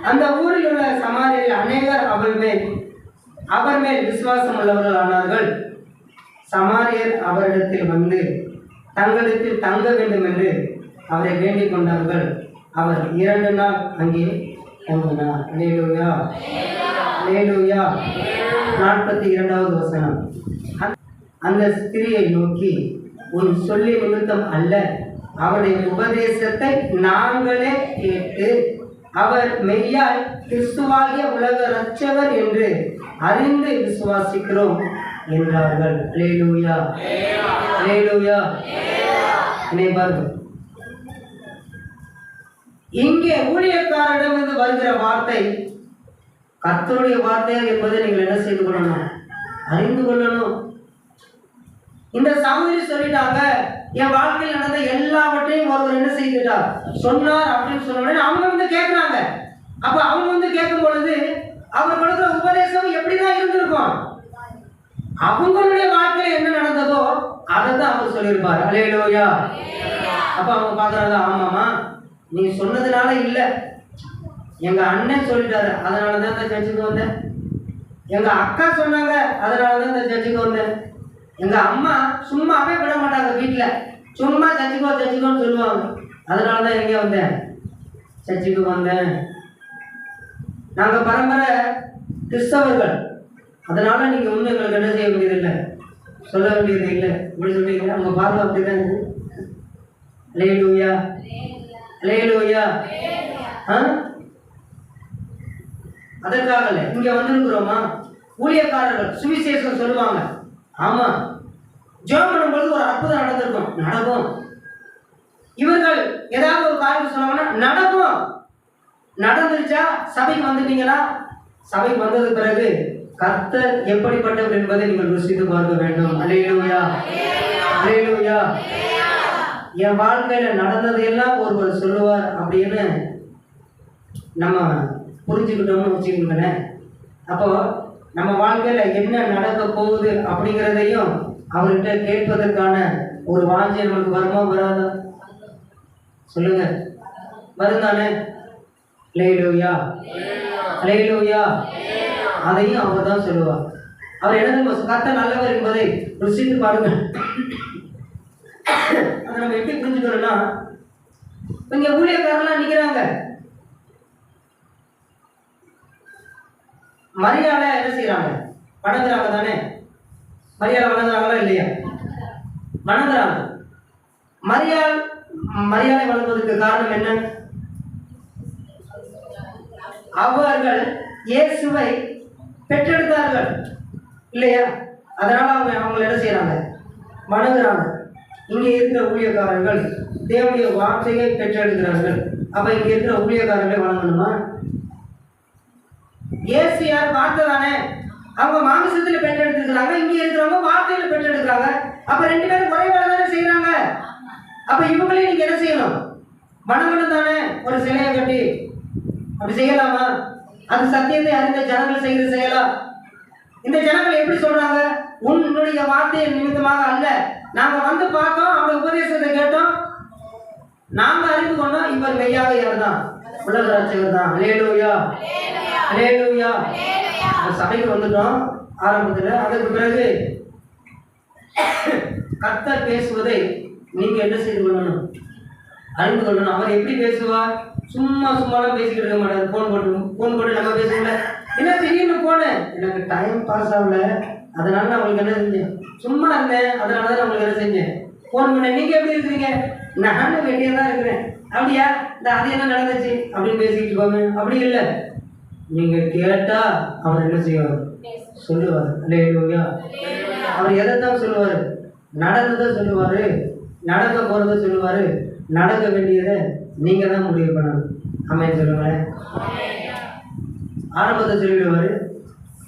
அந்த ஊரில் உள்ள சமாரியரில் அநேகர் அவர் மேல் விசுவாசம் உள்ளவர்கள் ஆனார்கள். சமாரியர் அவரிடத்தில் வந்து தங்களிடத்தில் தங்க வேண்டும் என்று அவரை வேண்டிக் கொண்டார்கள். அவர் 2 நாள் அங்கே தங்கினார். அல்லேலூயா, அல்லேலூயா. 42வது வசனம். அந்த ஸ்திரியை நோக்கி, உன் சொல்லி நிமித்தம் அல்ல, அவருடைய உபதேசத்தை நாங்களே கேட்டு அவர் மெய்யாய் கிறிஸ்துவாகிய உலக இரட்சகர் என்று அறிந்து விசுவாசிக்கிறோம் என்றார்கள். அல்லேலூயா, அல்லேலூயா. இங்கே ஊழியக்காரரிடமிருந்து வருகிற வார்த்தை கர்த்தருடைய வார்த்தையாக என்பதை நீங்கள் என்ன செய்து கொள்ளணும்? அறிந்து கொள்ளணும். இந்த சகோதரி சொல்லிட்டாங்க, என் வாழ்க்கையில் நடந்த எல்லாவற்றையும் ஒருவர் என்ன செய்துட்டார் சொன்னார் அப்படின்னு சொன்ன உடனே அவங்க வந்து கேட்கிறாங்க. அப்ப அவங்க வந்து கேட்கும் பொழுது அவர் கொடுக்கிற உபதேசம் எப்படிதான் இருந்திருக்கும்? அவங்களுடைய வாழ்க்கையில என்ன நடந்ததோ அதை தான் அவர் சொல்லியிருப்பார். அல்லேலூயா. அப்ப அவங்க பாக்குறாங்க, ஆமாமா நீ சொன்னதுனால இல்ல, எங்க அண்ணன் சொல்லிட்டாரு அதனாலதான் இந்த சர்ச்சுக்கு வந்தேன், எங்க அக்கா சொன்னாங்க அதனாலதான் இந்த சர்ச்சுக்கு வந்தேன், எங்க அம்மா சும்மாவே விட மாட்டாங்க, வீட்டுல சும்மா சர்ச்சுக்கோன்னு சொல்லுவாங்க, அதனாலதான் எங்க வந்தேன், சர்ச்சுக்கு வந்தேன். நாங்க பரம்பரை கிறிஸ்தவர்கள், அதனால நீங்க ஒண்ணு எங்களுக்கு என்ன செய்ய வேண்டியதில்லை, சொல்ல வேண்டியது இல்லை. இப்படி சொல்றீங்க, உங்க பார்வை அப்படிதான் இருக்கு. அல்லேலூயா, அல்லேலூயா. அதற்காக இங்க வந்திருக்கிறோமா? ஊழியக்காரர்கள் சுவிசேஷம் சொல்லுவாங்க, ஆமா ஜெபம் பண்ணும்போது ஒரு அற்புதம் நடக்கும். இவர்கள் ஏதாவது ஒரு காரியம் சொன்னாங்கன்னா நடக்கும். நடந்துருச்சா? சபைக்கு வந்துட்டீங்களா? சபைக்கு வந்தது பிறகு கர்த்தர் எப்படிப்பட்டவர் என்பதை நீங்கள் ருசித்து பார்க்க வேண்டும். அல்லேலூயா, அல்லேலூயா. என் வாழ்க்கையில நடந்தது எல்லாம் ஒருவர் சொல்லுவார் அப்படின்னு நம்ம புரிஞ்சுக்கிட்டோம்னு வச்சுக்கோங்களேன். அப்போ நம்ம வாழ்க்கையில என்ன நடக்க போகுது அப்படிங்கிறதையும் அவர்கிட்ட கேட்பதற்கான ஒரு வாஞ்சை நமக்கு வருமா வராதா? சொல்லுங்க, வரும் தானே? அல்லேலூயா, அல்லேலூயா. அதையும் அவர் தான் சொல்லுவார். அவர் என்ன கர்த்தர் நல்லவர் என்பதை ருசித்து பாருங்க. அதை நம்ம எப்படி புரிஞ்சுக்கணும்னா, இங்க ஊழியக்காரலாம் நிக்கிறாங்க, மரியாதை என்ன செய்யறாங்க? வணங்குறாங்க தானே? மரியாதை வணங்குறாங்களா இல்லையா? வணங்குறாங்க. மரியாதை வழங்குவதற்கு காரணம் என்ன? அவர்கள் இயேசுவை பெற்றெடுத்தார்கள் இல்லையா? அதனால அவங்க என்ன செய்யறாங்க? வணங்குறாங்க. இங்கே இருக்கிற ஊழியக்காரர்கள் தேவனுடைய வார்த்தையை பெற்றெடுக்கிறார்கள். அப்ப இங்க இருக்கிற ஊழியக்காரர்களை வணங்கணுமா? இயேசு யார்? வார்த்தை தானே. அவங்க மாமிசத்துல பெற்றெடுத்துக்கிறாங்க, இங்க இருக்கிறவங்க வார்த்தையில பெற்றெடுக்கிறாங்க. அப்ப 2 பேரும் ஒரே வேலை தானே செய்யறாங்க. அப்ப இவங்களையும் நீங்க என்ன செய்யணும்? வணங்கணும் தானே. ஒரு சிலையை கட்டி அப்படி செய்யலாமா? அது சத்தியத்தை அறிந்த ஜனங்கள் செய்கிற செயலா? இந்த ஜனங்கள் எப்படி சொல்றாங்க? உன்னுடைய வார்த்தையின் நிமித்தமாக அல்ல, நாங்க வந்து பார்த்தோம், அவங்க உபதேசத்தை கேட்டோம், நாங்க அறிந்து கொண்டோம், இவர் மெய்யாக யார் தான்? உலக இரட்சகர் தான். அல்லேலூயா, அல்லேலூயா. சபைக்கு வந்துட்டோம் ஆரம்பத்துல. அதற்கு பிறகு கர்த்தர் பேசுவதை நீங்க என்ன செய்து கொள்ளணும்? அறிந்து கொள்ளணும். அவர் எப்படி பேசுவார்? சும்மாலாம் பேசிக்கிட்டு இருக்க மாட்டார். போன் போட்டு நம்ம பேசல. என்ன திடீர்னு போனேன், எனக்கு டைம் பாஸ் ஆகல, அதனால நான் உங்களுக்கு என்ன செஞ்சேன், சும்மா இருந்தேன், அதனாலதான் நான் உங்களுக்கு என்ன செஞ்சேன், போன் பண்ணேன். நீங்க எப்படி இருக்கிறீங்க? நானும் வெளியே தான் இருக்கிறேன். அப்படியா? இந்த அது என்ன நடந்துச்சு அப்படின்னு பேசிக்கிட்டு போங்க. அப்படி இல்லை, நீங்க கேட்டா அவர் என்ன செய்வார்? சொல்லுவார். அல்லேலூயா. அவர் எதைத்தான் சொல்லுவார்? நடந்ததை சொல்லுவார், நடக்க போகிறத சொல்லுவார், நடக்க வேண்டியதை நீங்கள் தான் முடிவு பண்ணணும். ஆமென் சொல்லுங்களேன். ஆரம்பத்தை சொல்லிடுவார்,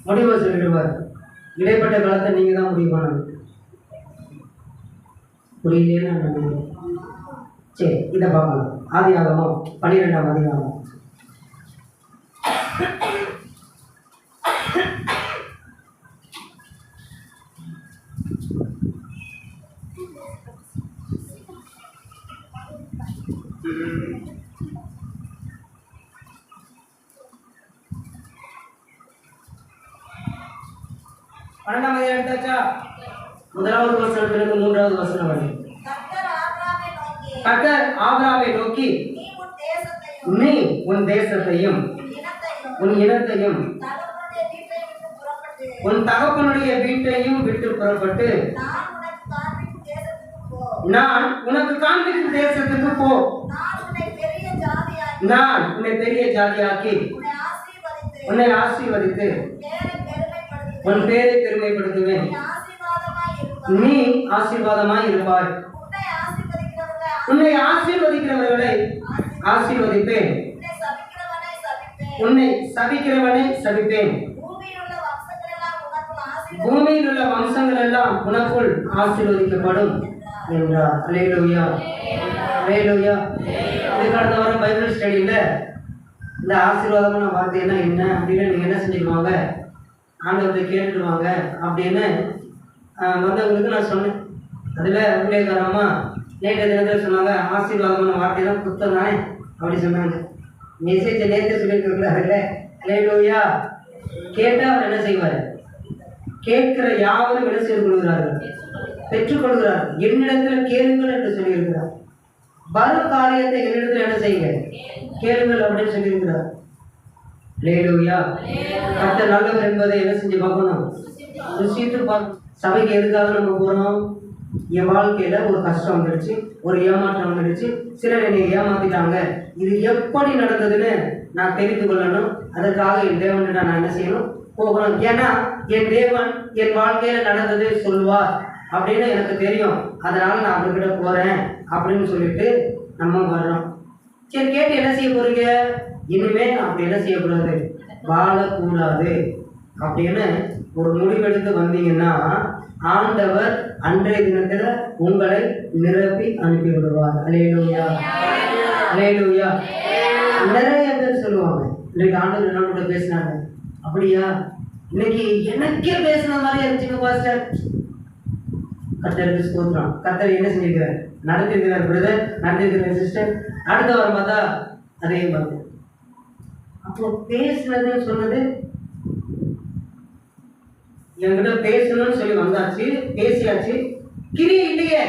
முடிவை சொல்லிடுவார், இடைப்பட்ட காலத்தை நீங்கள் தான் முடிவு பண்ணணும். புரியலையே நான் நம்புகிறேன். சரி, இதை பார்க்கலாம். ஆதியாகமம் 12ஆம் அதிகாரம். பன்னெண்டாம் அதிகாரம் எடுத்தாச்சா? முதலாவது வசனத்திலிருந்து 3வது வசனம் வரை. கர்த்தர் ஆபிரகாமை நோக்கி, நீ உன் தேசத்தையும் உன் இனத்தையும் உன் தகப்பனுடைய வீட்டையும் விட்டு புறப்பட்டு நான் உனக்கு காண்பிக்கும் தேசத்துக்கு போ. நான் உன்னை பெரிய ஜாதியாக்கி உன்னை ஆசீர்வதித்து உன் பேரை பெருமைப்படுத்துவேன். நீ ஆசீர்வாதமாய் இருப்பாய். உன்னை ஆசீர்வதிக்கிறவர்களை ஆசீர்வதிப்பேன், உன்னை சபிக்கிறவனை சபிப்பேன். பூமியில் உள்ள வம்சங்கள் எல்லாம் உனக்குள் ஆசீர்வதிக்கப்படும் என்றார். அல்லேலூயா, அல்லேலூயா. கடந்த வாரம் பைபிள் ஸ்டடியில் இந்த ஆசீர்வாதமான வார்த்தைன்னா என்ன அப்படின்னு நீங்கள் என்ன செஞ்சுக்குவாங்க, ஆண்டவர்கிட்ட கேட்டுடுவாங்க அப்படின்னு வந்தவங்களுக்கு நான் சொன்னேன். அதில் ஊழியக்காரமா நேற்று தினத்தில் சொன்னாங்க, ஆசீர்வாதமான வார்த்தை தான் புத்தகம் தானே அப்படி சொன்னாங்க. மெசேஜை நேற்று சொல்லியிருக்கிறாருல்ல. அல்லேலூயா. கேட்டால் அவர் என்ன செய்வார்? கேட்கிற யாவரும் என்ன செய்து கொள்கிறார்கள்? பெற்றுக்கொள்கிறார். என்னிடத்தில் கேளுங்கள் என்று சொல்லியிருக்கிறார். வரும் காரியத்தை என்னிடத்தில் என்ன செய்யுங்க? கேளுங்கள் அப்படின்னு சொல்லியிருக்கிறார். அல்லேலூயா. கர்த்தர் நல்லவர் என்பதை என்ன செஞ்சு பார்க்கணும்? ருசித்து பார்க்கணும். சபைக்கு எதுக்காக நம்ம போகிறோம்? என் வாழ்க்கையில ஒரு கஷ்டம் வந்துடுச்சு, ஒரு ஏமாற்றம் வந்துடுச்சு, சிலர் என்னை ஏமாத்திட்டாங்க, இது எப்படி நடந்ததுன்னு நான் தெரிந்து கொள்ளணும். அதற்காக என் தேவன்கிட்ட நான் என்ன செய்யணும்? போகணும். ஏன்னா என் தேவன் என் வாழ்க்கையில நடந்தது சொல்வார் அப்படின்னு எனக்கு தெரியும். அதனால நான் அவர்கிட்ட போறேன் அப்படின்னு சொல்லிட்டு நம்ம வர்றோம். சரி, கேட்டு என்ன செய்ய போறீங்க? இனிமே அப்படி என்ன செய்யக்கூடாது, வாழக்கூடாது அப்படின்னு ஒரு முடிவெடுத்து வந்தீங்கன்னா ஆண்டவர் அன்றைய தினத்துல உங்களை நிரப்பி அனுப்பி விடுவார். அல்லேலூயா, அல்லேலூயா. நிறைய பேர் சொல்லுவாங்க, இன்னைக்கு ஆண்டவர் என்னோட பேசினாங்க. அப்படியா? இன்னைக்கு எனக்கே பேசின மாதிரி இருந்துச்சுங்க பாஸ்டர். கர்த்தருக்கு ஸ்தோத்திரம். கர்த்தர் என்ன செஞ்சிருக்கிறார்? நடத்திருக்கிறார் பிரதர், நடத்திருக்கிறார் சிஸ்டர். அடுத்த வாரம் பார்த்தா அதே மாதிரி. அப்போ பேசுனது சொன்னது என்கிட்ட பேசணும்னு சொல்லி வந்தாச்சு, பேசியாச்சு, கிரியை இல்லையே,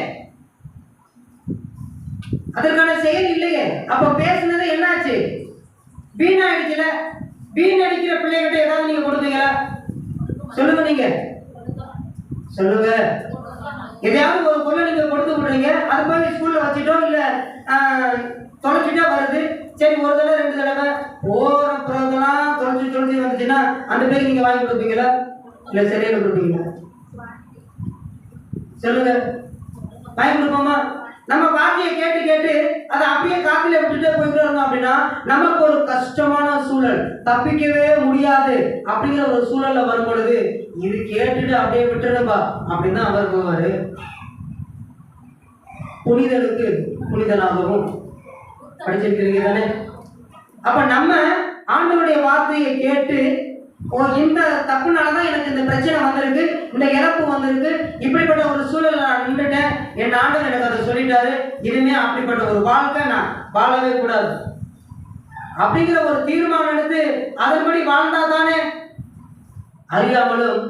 அதற்கான செயல் இல்லையே. அப்ப பேசுனது என்னாச்சு? வீணாயிடுச்சுல. வீணடிக்கிற பிள்ளைகிட்ட ஏதாவது நீங்க கொடுத்தீங்களா? சொல்லுங்க, நீங்க சொல்லுங்க. எதையாவது ஒரு பொருளை நீங்க கொடுத்து விடுறீங்க, அது போய் ஸ்கூல்ல வச்சுட்டோம், இல்ல தொலைச்சிட்டா வருது. சரி, ஒரு தடவை 2 தடவை ஓர பிறகுலாம் தொலைச்சி வந்துச்சுன்னா அந்த பேருக்கு நீங்க வாங்கி கொடுப்பீங்களா? இல்ல சரியான கொடுப்பீங்களா? சொல்லுங்க. வாங்கி கொடுப்போமா? நம்ம வார்த்தையை கேட்டு கேட்டு அதை அப்படியே காத்துல விட்டுட்டே போயிட்டு இருந்தோம் அப்படின்னா நமக்கு ஒரு கஷ்டமான சூழல், தப்பிக்கவே முடியாது அப்படிங்கிற ஒரு சூழல்ல வரும் பொழுது இது கேட்டுட்டு அப்படியே விட்டுருப்பா அப்படின்னு அவர் போவாரு. புனிதனுக்கு புனிதனாகவும் படிச்சிருக்கிறீங்க தானே? அப்ப நம்ம ஆண்டவருடைய வார்த்தையை கேட்டு, ஓ இந்த தப்புனாலதான் எனக்கு இந்த பிரச்சனை வந்திருக்கு, இந்த இறப்பு வந்திருக்கு, இப்படிப்பட்ட ஒரு சூழல் நான் நின்றுட்டேன், என் ஆண்டவர் எனக்கு அதை சொல்லிட்டாரு, இனிமே அப்படிப்பட்ட ஒரு வாழ்க்கை நான் வாழவே கூடாது அப்படிங்கிற ஒரு தீர்மானம் எடுத்து அதன்படி வாழ்ந்தா தானே. அறியாமலும்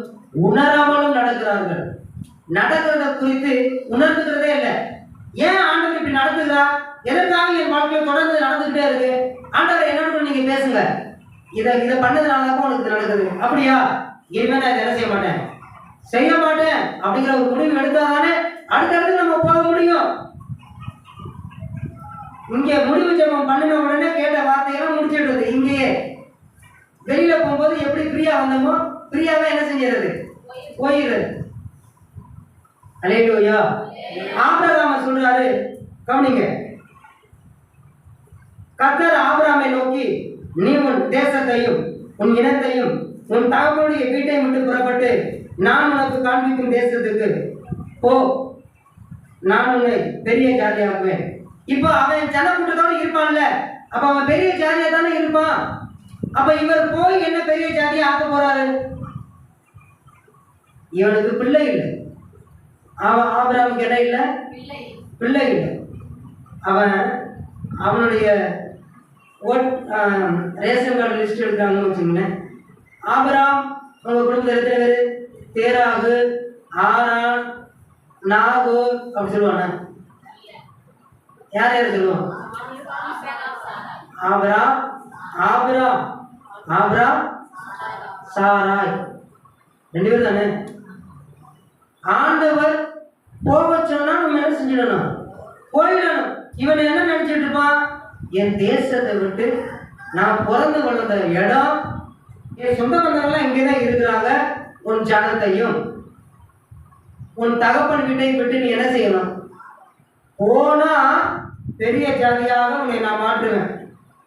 உணராமலும் நடக்கிறார்கள். நடக்கிறத குறித்து உணர்ந்துக்கிறதே இல்லை. ஏன் ஆண்டவர் இப்படி நடத்துகிறா? எதற்காக என் வாழ்க்கையில் தொடர்ந்து நடந்துகிட்டே இருக்கு? ஆண்டவர் என்னோட நீங்க பேசுங்க, இதை பண்ணதுனாலதான் உனக்கு நடக்குது. அப்படியா? இனிமே நான் இதை என்ன செய்ய மாட்டேன், செய்ய மாட்டேன் அப்படிங்கிற ஒரு முடிவு எடுத்தாதானே அடுத்தடுத்து நம்ம போக முடியும். இங்கே முடிவு ஜெபம் பண்ணின உடனே கேட்ட வார்த்தையெல்லாம் முடிச்சிடுறது. இங்கேயே வெளியில போகும்போது எப்படி ஃப்ரீயா வந்தோமோ ஃப்ரீயாவே என்ன செஞ்சிடுறது, போயிடுறது. அல்லேலூயா. ஆபிரகாம சொல்றாரு, கவனிங்க. கர்த்தர் ஆபிரகாமை நோக்கி, நீ உன் தேசத்தையும் உன் இனத்தையும் உன் தகப்பனுடைய வீட்டையும் விட்டு புறப்பட்டு நான் உனக்கு காண்பிக்கும் தேசத்துக்கு போ, நான் உன்னை பெரிய ஜாதியாக்குவேன். இப்போ அவன் ஜனக்கூட்டத்தோடு இருப்பான்ல, அப்ப அவன் பெரிய ஜாதியா தானே இருப்பான். அப்ப இவர் போய் என்ன பெரிய ஜாதியா ஆக்க போறாரு? இவனுக்கு பிள்ளை இல்லை. ஆபிரகாமுக்கு என்ன இல்லை? பிள்ளை இல்லை. அவனுடைய ரேஷன் கார்டு லிஸ்ட் எடுக்கிறாங்கன்னு வச்சுங்களேன். ஆபிரகாம் உங்க குடும்பத்தில் எத்தனை பேர்? தேராகு, ஆரான், நாகூர் அப்படி சொல்லுவானா? யார் யார் சொல்லுவான்? ஆபிரகாம், சாராய், 2 பேர் தானே. ஆண்டவர் போக சொன்னா நம்ம என்ன செஞ்சிடணும்? போயிடணும். இவன் என்ன நினைச்சிட்டு இருப்பான்? என் தேசத்தை விட்டு, நான் பிறந்து வளர்ந்த இடம், என் சொந்த பந்தங்கள்லாம் இங்கேதான் இருக்கிறாங்க, உன் ஜனத்தையும் உன் தகப்பன் வீட்டையும் விட்டு நீ என்ன செய்யணும்? போனா பெரிய ஜாதியாக உன்னை நான் மாற்றுவேன்.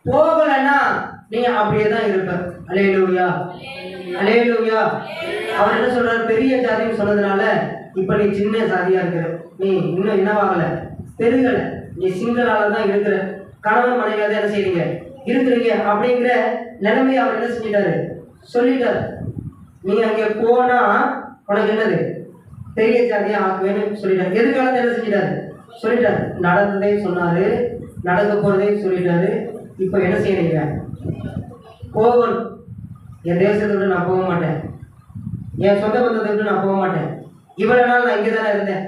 போகலைன்னா நீ அப்படியே தான் இருப்ப. அல்லேலூயா, அல்லேலூயா. அவர் என்ன சொல்றாரு? பெரிய ஜாதின்னு சொன்னதுனால இப்ப நீ சின்ன ஜாதியா இருக்கிற, நீ இன்னும் என்னவாகல, பெருகல, நீ சிங்களால தான் இருக்கிற, கணவன் மனைவியாக என்ன செய்றீங்க, இருக்கிறீங்க அப்படிங்கிற நிலைமையை அவர் என்ன செஞ்சிட்டாரு? சொல்லிட்டாரு. நீ அங்கே போனா உனக்கு என்னது? பெரிய ஜாதியா ஆக்குவேன்னு சொல்லிட்டாரு. எதிர்காலத்தை என்ன செஞ்சிட்டாரு? சொல்லிட்டாரு. நடந்ததையும் சொன்னாரு, நடக்க போறதையும் சொல்லிட்டாரு. இப்ப என்ன செய்யறீங்க? போகணும். என் தேசத்தை விட்டு நான் போக மாட்டேன், என் சொந்த பந்தத்தை விட்டு நான் போக மாட்டேன். இவ்வளவு நாள் நான் இங்கே தானே இருந்தேன்,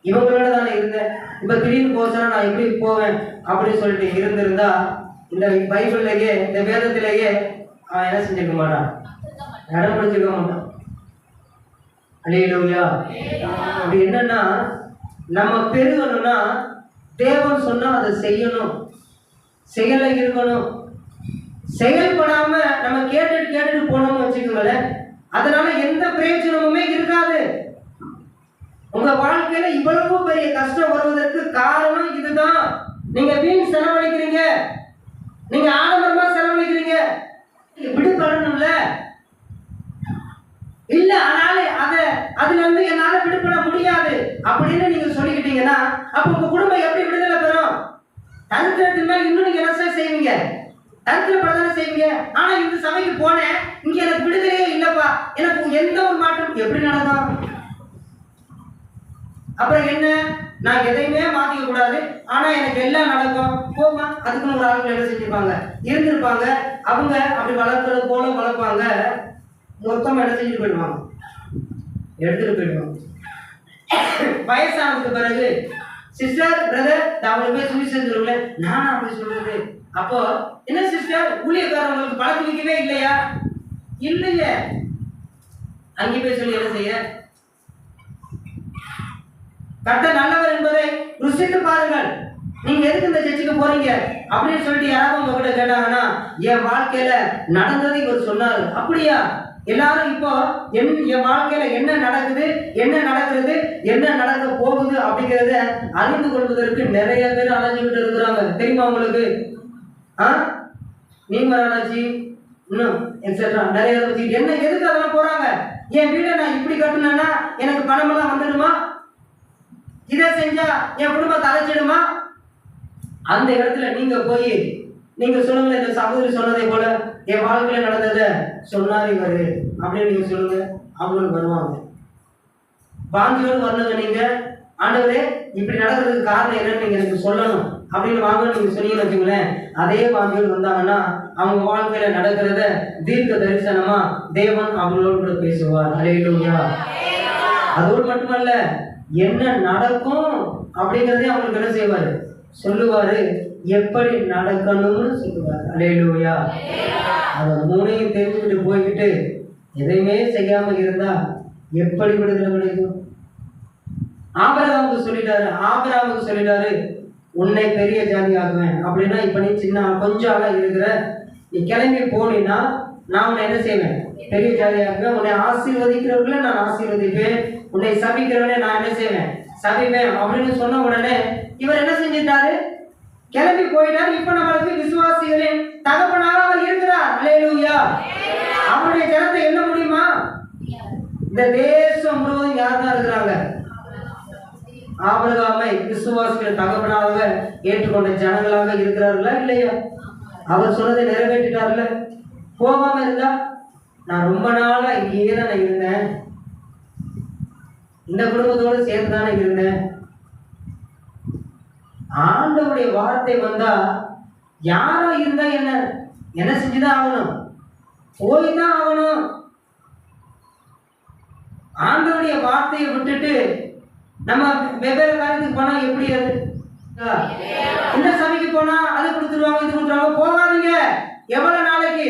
இவங்களோட தானே இருந்தேன், இப்ப திடீர்னு போச்சுன்னா நான் எப்படி போவேன் அப்படின்னு சொல்லிட்டு இருந்திருந்தா இந்த பைபிள்லயே, இந்த வேதத்திலேயே அவன் என்ன செஞ்சிருக்க மாட்டான்? இடம் பிடிச்சிருக்க மாட்டான். அல்லேலூயா. அப்படி என்னன்னா, நம்ம பெருகணும்னா தேவன் சொன்னா அதை செய்யணும், செயலை இருக்கணும். செயல்படாம நம்ம கேட்டுட்டு போனோம்னு வச்சுக்கோங்களேன், அதனால எந்த பிரயோஜனமுமே இருக்காது. உங்க வாழ்க்கையில இவ்வளவு பெரிய கஷ்டம் வருவதற்கு காரணம் இதுதான். நீங்க வீண் செலவழிக்கிறீங்க, நீங்க ஆடம்பரமா செலவழிக்கிறீங்க. விடுபடணும்ல, இல்ல அதனால அதுல இருந்து என்னால விடுபட முடியாது அப்படின்னு நீங்க சொல்லிக்கிட்டீங்கன்னா அப்ப உங்க குடும்பம் எப்படி விடுதலை பெறும்? தரித்திரத்தின் மேல் இன்னும் நீங்க என்ன செய்வீங்க? தரித்திரப்படதானே செய்வீங்க. ஆனா இந்த சபைக்கு போனேன், இங்க எனக்கு விடுதலையே இல்லப்பா, எனக்கு எந்த ஒரு மாற்றம் எப்படி நடக்கும்? அப்புறம் என்ன? நான் எதையுமே மாத்திக்க கூடாது, ஆனா எனக்கு எல்லாம் நடக்கும். போமா, அதுக்குன்னு ஒரு ஆளுங்க என்ன செஞ்சிருப்பாங்க, இருந்திருப்பாங்க. அவங்க அப்படி வளர்க்கறது போல வளர்ப்பாங்க. மொத்தமா என்ன செஞ்சுட்டு போயிடுவாங்க, எடுத்துட்டு போயிடுவாங்க. வயசானதுக்கு பிறகு சிஸ்டர், பிரதர், அவங்களுக்கு போய் சொல்லி செஞ்சிருக்கல, நானும் அப்படி சொல்றது. அப்போ என்ன சிஸ்டர், ஊழியக்காரங்களுக்கு பழக்க வைக்கவே இல்லையா? இல்லையே. அங்கே போய் சொல்லி என்ன செய்ய? கர்த்தர் நல்லவர் என்பதை ருசித்து பாருங்கள். நீங்க எதுக்கு இந்த சர்ச்சுக்கு போறீங்க அப்படின்னு சொல்லிட்டு யாராவது உங்ககிட்ட கேட்டாங்கன்னா, என் வாழ்க்கையில நடந்தது இவர் சொன்னாரு. அப்படியா? எல்லாரும் இப்போ என் வாழ்க்கையில என்ன நடக்குது, என்ன நடக்கிறது, என்ன நடக்க போகுது அப்படிங்கிறத அறிந்து கொள்வதற்கு நிறைய பேர் அலைஞ்சுக்கிட்டு இருக்கிறாங்க. தெரியுமா உங்களுக்கு? நீங்களாச்சு இன்னும் எக்ஸெட்ரா நிறைய என்ன எதுக்கு அதெல்லாம் போறாங்க? என் வீடை நான் இப்படி கட்டணும்னா எனக்கு பணமெல்லாம் வந்துடுமா? இதை செஞ்சா என் குடும்பத்தை அழைச்சிடுமா? அந்த இடத்துல நீங்க போய் நீங்க சொல்லுங்க, இந்த சகோதரி சொன்னதை போல என் வாழ்க்கையில நடந்ததை சொன்னாரு இவரு அப்படின்னு நீங்க சொல்லுங்க. அவங்களுக்கு வருவாங்க, வாங்கியோடு வரணுங்க. நீங்க ஆண்டவரே இப்படி நடக்கிறதுக்கு காரணம் என்னன்னு நீங்க எனக்கு சொல்லணும் அப்படின்னு வாங்க நீங்க சொன்னீங்கன்னு வச்சுங்களேன். அதே வாங்கியோடு வந்தாங்கன்னா அவங்க வாழ்க்கையில நடக்கிறத தீர்க்க தரிசனமா தேவன் அவங்களோடு கூட பேசுவார். அல்லேலூயா. அதோடு மட்டுமல்ல, என்ன நடக்கும் அப்படிங்கிறதே அவங்களுக்கு என்ன செய்வாரு? சொல்லுவாரு. எப்படி நடக்கணும்னு சொல்லுவாரு. அல்லேலூயா. அதை மூணையும் தெரிஞ்சுக்கிட்டு போய்கிட்டு எதையுமே செய்யாம இருந்தா எப்படி விடுதலை கிடைக்கும்? ஆபிரகாமுக்கு சொல்லிட்டாரு, உன்னை பெரிய ஜாதி ஆக்குவேன். அப்படின்னா இப்ப நீ சின்ன கொஞ்சம் ஆளா இருக்கிற, நீ கிளம்பி போனீன்னா நான் உன்னை என்ன செய்வேன்? பெரிய ஜாதி ஆக்குவேன். உன்னை ஆசீர்வதிக்கிறவர்களை நான் ஆசீர்வதிப்பேன், உன்னை சபிக்கிறவனே நான் என்ன செய்வேன், சபிப்பேன் அப்படின்னு சொன்ன உடனே இவர் என்ன செஞ்சிட்டாரு, கிளம்பி போயிட்டார். இப்ப நம்மளுக்கு விசுவாசிகளின் தகப்பனாக அவர் இருக்கிறார். அல்லேலூயா. அவருடைய ஜனத்தை என்ன முடியுமா? இந்த தேசம் முழுவதும் யார் தான் இருக்கிறாங்க? ஆபிரகாமை விசுவாசிகள் தகப்பனாக ஏற்றுக்கொண்ட ஜனங்களாக இருக்கிறார்களா இல்லையா? அவர் சொன்னதை நிறைவேற்றிட்டார்ல. போகாம இருந்தா நான் ரொம்ப நாளா இங்கேயே தானே இருந்தேன், இந்த குடும்பத்தோடு சேர்ந்து தானே இருந்தேன். ஆண்டவருடைய வார்த்தை வந்தா யாரா இருந்தா என்ன, என்ன செஞ்சுதான் ஆகணும், போய்தான் ஆகணும். ஆண்டவருடைய வார்த்தையை விட்டுட்டு நம்ம வெவ்வேறு காரியத்துக்கு போனா எப்படி? அது இந்த சபைக்கு போனா அது கொடுத்துருவாங்க, இது கொடுத்துருவாங்க, போகாதீங்க. எவ்வளவு நாளைக்கு?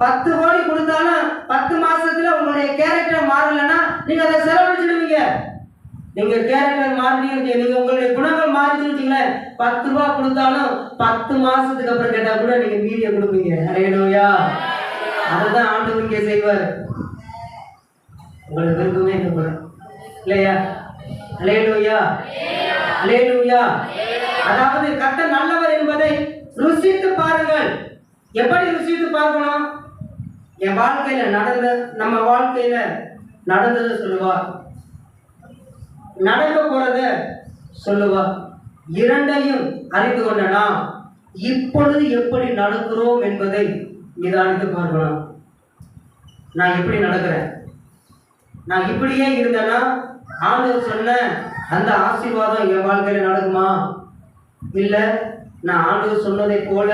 10 கோடி கொடுத்தாலும் 10 மாசத்துல உங்களுடைய கேரக்டர் மாறலன்னா நீங்க அதை செலவழிச்சிடுவீங்க. நீங்க கேரக்டர் மாறினீங்க, நீங்க உங்களுடைய குணங்கள் மாறிச்சுன்னு 10 ரூபா கொடுத்தாலும் 10 மாசத்துக்கு அப்புறம் கேட்டா கூட நீங்க மீதியை கொடுப்பீங்க. அல்லேலூயா. அதுதான் ஆண்டவர் இங்கே செய்வார். உங்களுக்கு விருப்பமே இல்லையா? அல்லேலூயா, அல்லேலூயா. அதாவது கர்த்தர் நல்லவர் என்பதை ருசித்து பாருங்கள். எப்படி ருசித்து பார்க்கணும்? என் வாழ்க்கையில நடந்த, நம்ம வாழ்க்கையில நடந்ததை சொல்லுவா, நடக்க போறத சொல்லுவா. இரண்டையும் அறிந்து கொண்ட நாம் இப்பொழுது எப்படி நடக்கிறோம் என்பதை நிதானித்து பார்க்கலாம். நான் எப்படி நடக்கிறேன்? நான் இப்படியே இருந்தேன்னா ஆண்டவர் சொன்ன அந்த ஆசீர்வாதம் என் வாழ்க்கையில நடக்குமா? இல்லை நான் ஆண்டவர் சொன்னதை போல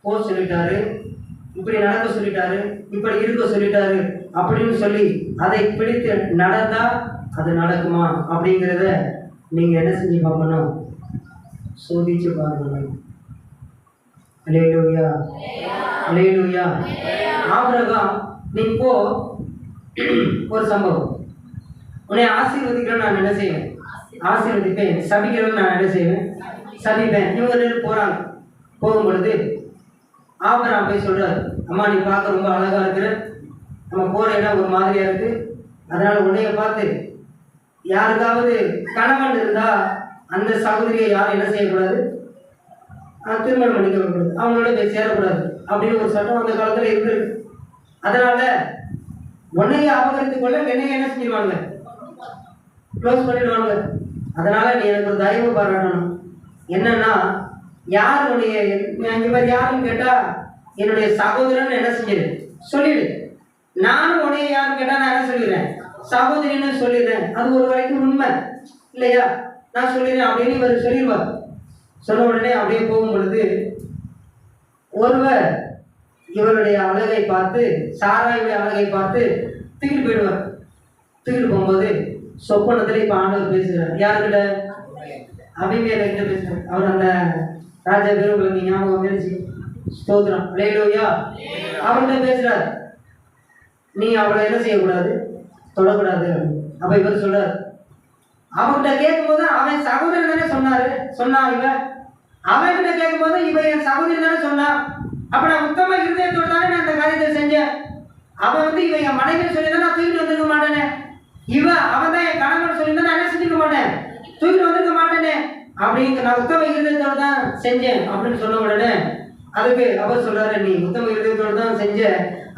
போக சொல்லிட்டாரு, இப்படி நடக்க சொல்லிட்டாரு, இப்படி இருக்க சொல்லிட்டாரு அப்படின்னு சொல்லி அதை பிடித்து நடந்தா அது நடக்குமா அப்படிங்கிறத நீங்க என்ன செஞ்சு பார்க்கணும், சோதிச்சு பார்க்கணும். அல்லேலூயா, அல்லேலூயா. ஆபிரகாம், நீ போ, ஒரு சம்பவம், உன்னை ஆசீர்வதிக்கிறேன், நான் என்ன செய்வேன், ஆசீர்வதிப்பேன், சபிக்கிறேன், நான் என்ன செய்வேன், சபிப்பேன். இவங்க போறாங்க. போகும் பொழுது ஆபிரகாம் போய் சொல்றாரு, அம்மா நீ பார்க்க ரொம்ப அழகா இருக்கிற, நம்ம போற இடம் ஒரு மாதிரியா இருக்கு, அதனால உன்னைய பார்த்து யாருக்காவது கணவன் இருந்தா அந்த சகோதரியை யாரும் என்ன செய்யக்கூடாது, திருமணம் பண்ணிக்க கூடாது, அவங்களோட போய் சேரக்கூடாது அப்படின்னு ஒரு சட்டம் அந்த காலத்துல இருந்திருக்கு. அதனால உன்னைய அபகரித்துக் கொள்ள என்னைய என்ன செஞ்சிருவாங்க, க்ளோஸ் பண்ணிடுவாங்க. அதனால நீ எனக்கு ஒரு தயவு பாராட்டணும். என்னன்னா, யார் உன்னைய, இவர் யாருன்னு கேட்டா என்னுடைய சகோதரன் என்ன செஞ்சிரு சொல்லிடு. நானும் உன்னைய யாருன்னு கேட்டா நான் என்ன சொல்லிடுறேன், சகோதரின்னு சொல்லிடுறேன். அது ஒரு வரைக்கும் உண்மை இல்லையா? நான் சொல்லிடுறேன் அப்படின்னு இவர் சொல்லிடுவார். சொன்ன உடனே அப்படியே போகும் பொழுது ஒருவர் இவருடைய அழகை பார்த்து, சாராயுடைய அழகை பார்த்து தூக்கிட்டு போயிடுவார். தூக்கிட்டு போகும்போது சொப்பனத்துல இப்ப ஆண்டவர் பேசுறார். யாருக்கிட்ட? அபிமெலேக்கிட்ட பேசுறார். அவர் அந்த ராஜா பேர் உங்களுக்கு ஞாபகம் வந்துருச்சு, ஸ்தோத்திரம், அல்லேலூயா. அவர்கிட்ட பேசுறார், நீ அவளை என்ன செய்யக்கூடாது, தொடக்கூடாது. அப்ப இவர் சொல்றார், அவன்கிட்ட கேட்கும் போது அவன் சகோதரன் தானே சொன்னா இவன், அவன்கிட்ட கேட்கும் போது இவன் என் சகோதரி தானே சொன்னான். அப்ப நான் உத்தம இருதயத்தோடு தானே நான் அந்த காரியத்தை செஞ்சேன். அவன் வந்து இவன் என் மனைவி சொல்லியிருந்தா நான் தூக்கிட்டு வந்திருக்க மாட்டேனே, அவன் தான் என் கணவன் சொல்லியிருந்தா நான் என்ன செஞ்சுக்க மாட்டேன், தூக்கிட்டு வந்திருக்க மாட்டேனே அப்படிங்க, நான் உத்தம இருதயத்தோடு தான் செஞ்சேன் அப்படின்னு சொன்ன உடனே அதுக்கு அவர் சொல்றாரு, நீ உத்தம இருதயத்தோடு தான் செஞ்ச,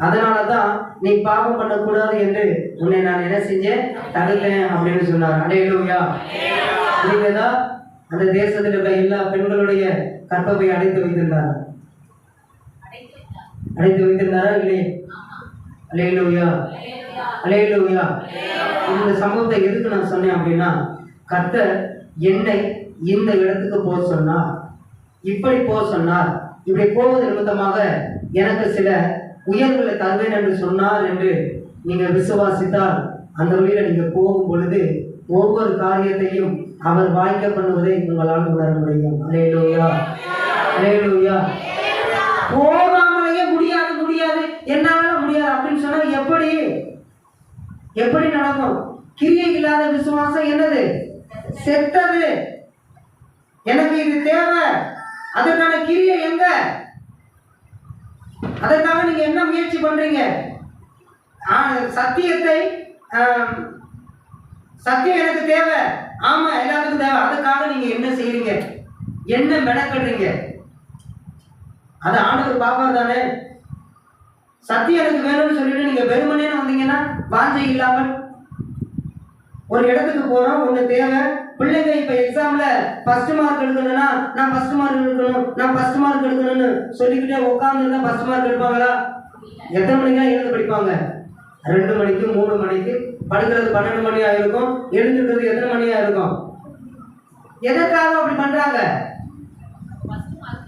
அதனாலதான் நீ பாவம் பண்ணக்கூடாது என்று உன்னை நான் என்ன செஞ்சேன், தடுத்தேன் அப்படின்னு சொன்னார். அல்லேலூயா. நீங்கதான் அந்த தேசத்தில் உள்ள எல்லா பெண்களுடைய கற்பை அடைத்து வைத்திருந்தாரா? அடைத்து வைத்திருந்தாரா இல்லையே? அல்லேலூயா, அல்லேலூயா. இந்த சம்பவத்தை எதுக்கு நான் சொன்னேன் அப்படின்னா, கர்த்தர் என்னை இந்த இடத்துக்கு போக சொன்னார், இப்படி போக சொன்னார், இப்படி போவது நிமித்தமாக எனக்கு சில உயர்வுகளை தருவேன் என்று சொன்னார் என்று நீங்க விசுவாசித்தால் அந்த வழியில நீங்க போகும் பொழுது ஒவ்வொரு காரியத்தையும் அவர் வாய்க்க பண்ணுவதை உங்களால் உணர முடியும். அல்லேலூயா, அல்லேலூயா. போகாமலேயே முடியாது முடியாது என்னால முடியாது அப்படின்னு சொன்னா எப்படி எப்படி நடக்கும்? கிரியை இல்லாத விசுவாசம் என்னது? செத்தது. எனக்கு இது தேவை, அதற்கான கிரியை எங்க? அதற்காக நீங்க என்ன முயற்சி பண்றீங்க? சத்தியத்தை சத்தியம் எனக்கு தேவை. ஆமா, எல்லாத்துக்கும் தேவை. அதுக்காக நீங்க என்ன செய்யறீங்க, என்ன மெனக்கடுறீங்க? அதை ஆண்டவர் பாப்பார் தானே. சத்தியம் எனக்கு வேணும்னு சொல்லிட்டு நீங்க வெறுமனே வந்தீங்கன்னா, வாஞ்சை இல்லாமல் ஒரு இடத்துக்கு போறோம், ஒண்ணு தேவை. பிள்ளைங்க இப்ப எக்ஸாம்ல ஃபர்ஸ்ட் மார்க் எடுக்கணும்னா, நான் ஃபர்ஸ்ட் மார்க் எடுக்கணும், நான் ஃபர்ஸ்ட் மார்க் எடுக்கணும்னு சொல்லிக்கிட்டே உட்காந்துருந்தா ஃபர்ஸ்ட் மார்க் எடுப்பாங்களா? எத்தனை மணிக்கெல்லாம் எழுந்து படிப்பாங்க? 2 மணிக்கு 3 மணிக்கு. படுக்கிறது 12 மணி ஆயிருக்கும். எழுந்துக்கிறது எத்தனை மணி ஆயிருக்கும்? எதற்காக அப்படி பண்றாங்க?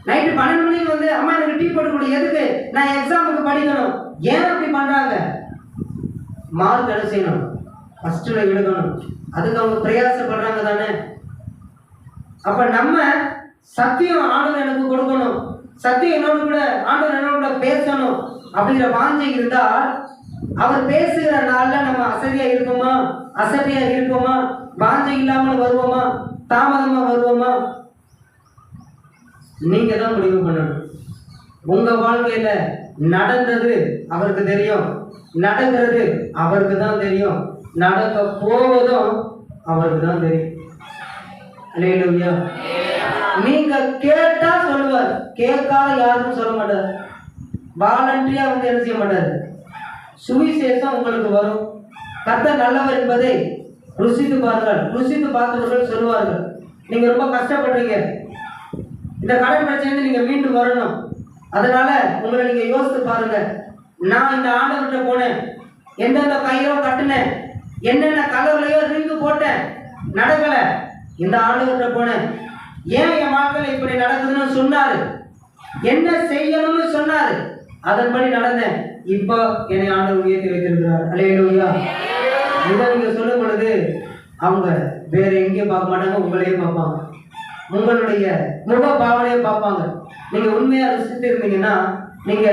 நைட்டு 12 மணிக்கு வந்து அம்மா எனக்கு டீ போட்டு கொடு. எதுக்கு? நான் எக்ஸாமுக்கு படிக்கணும். ஏன் அப்படி பண்றாங்க? மார்க் என்ன செய்யணும்? ஃபர்ஸ்ட்ல எடுக்கணும். அதுக்கு அவங்க பிரயாசப்படுறாங்க தானே. அப்ப நம்ம சத்தியம் ஆண்டவர் எனக்கு கொடுக்கணும், சத்தியம் என்னோட கூட ஆண்டவர் என்னோட கூட பேசணும் அப்படிங்கிற வாஞ்சை இருந்தால், அவர் பேசுகிற நாள்ல நம்ம அசதியா இருப்போமா? அசதியா இருப்போமா? வாஞ்சை இல்லாமல் வருவோமா? தாமதமா வருவோமா? நீங்க தான் முடிவு பண்ணணும். உங்க வாழ்க்கையில நடந்தது அவருக்கு தெரியும், நடக்கிறது அவருக்கு தான் தெரியும், நடக்க போவதும் அவருக்கு தான் தெரியும். அல்லேலூயா. நீங்க கேட்டா சொல்லுவார், கேட்காத யாருக்கும் சொல்ல மாட்டார். வாலண்டரியா வந்து என்ன செய்ய மாட்டார். சுவிசேஷம் உங்களுக்கு வரும். கர்த்தர் நல்லவர் என்பதை ருசித்து பாருங்கள். ருசித்து பார்த்தவர்கள் சொல்லுவார்கள். நீங்க ரொம்ப கஷ்டப்படுறீங்க, இந்த கடன் பிரச்சனை நீங்க மீண்டும் வரணும். அதனால உங்களை நீங்க யோசித்து பாருங்க. நான் இந்த ஆண்டவர்கிட்ட போனேன், எந்தெந்த கயிறோ கட்டுனேன், என்னென்ன கலர்லையோ ரிங்கு போட்டேன், நடக்கல. இந்த ஆண்டவர்கிட்ட போனேன், ஏன் என் வாழ்க்கையில இப்படி நடக்குதுன்னு சொன்னாரு, என்ன செய்யணும்னு சொன்னாரு, அதன்படி நடந்தேன். இப்போ என்னை ஆண்டவர் உயர்த்தி வைத்திருக்கிறார். அல்லேலூயா. இதை நீங்க சொல்லும் பொழுது அவங்க வேற எங்கேயும் பார்க்க மாட்டாங்க, உங்களையே பார்ப்பாங்க. உங்களுடைய முக பாவனையை பார்ப்பாங்க. நீங்க உண்மையா ருசித்து இருந்தீங்கன்னா, நீங்க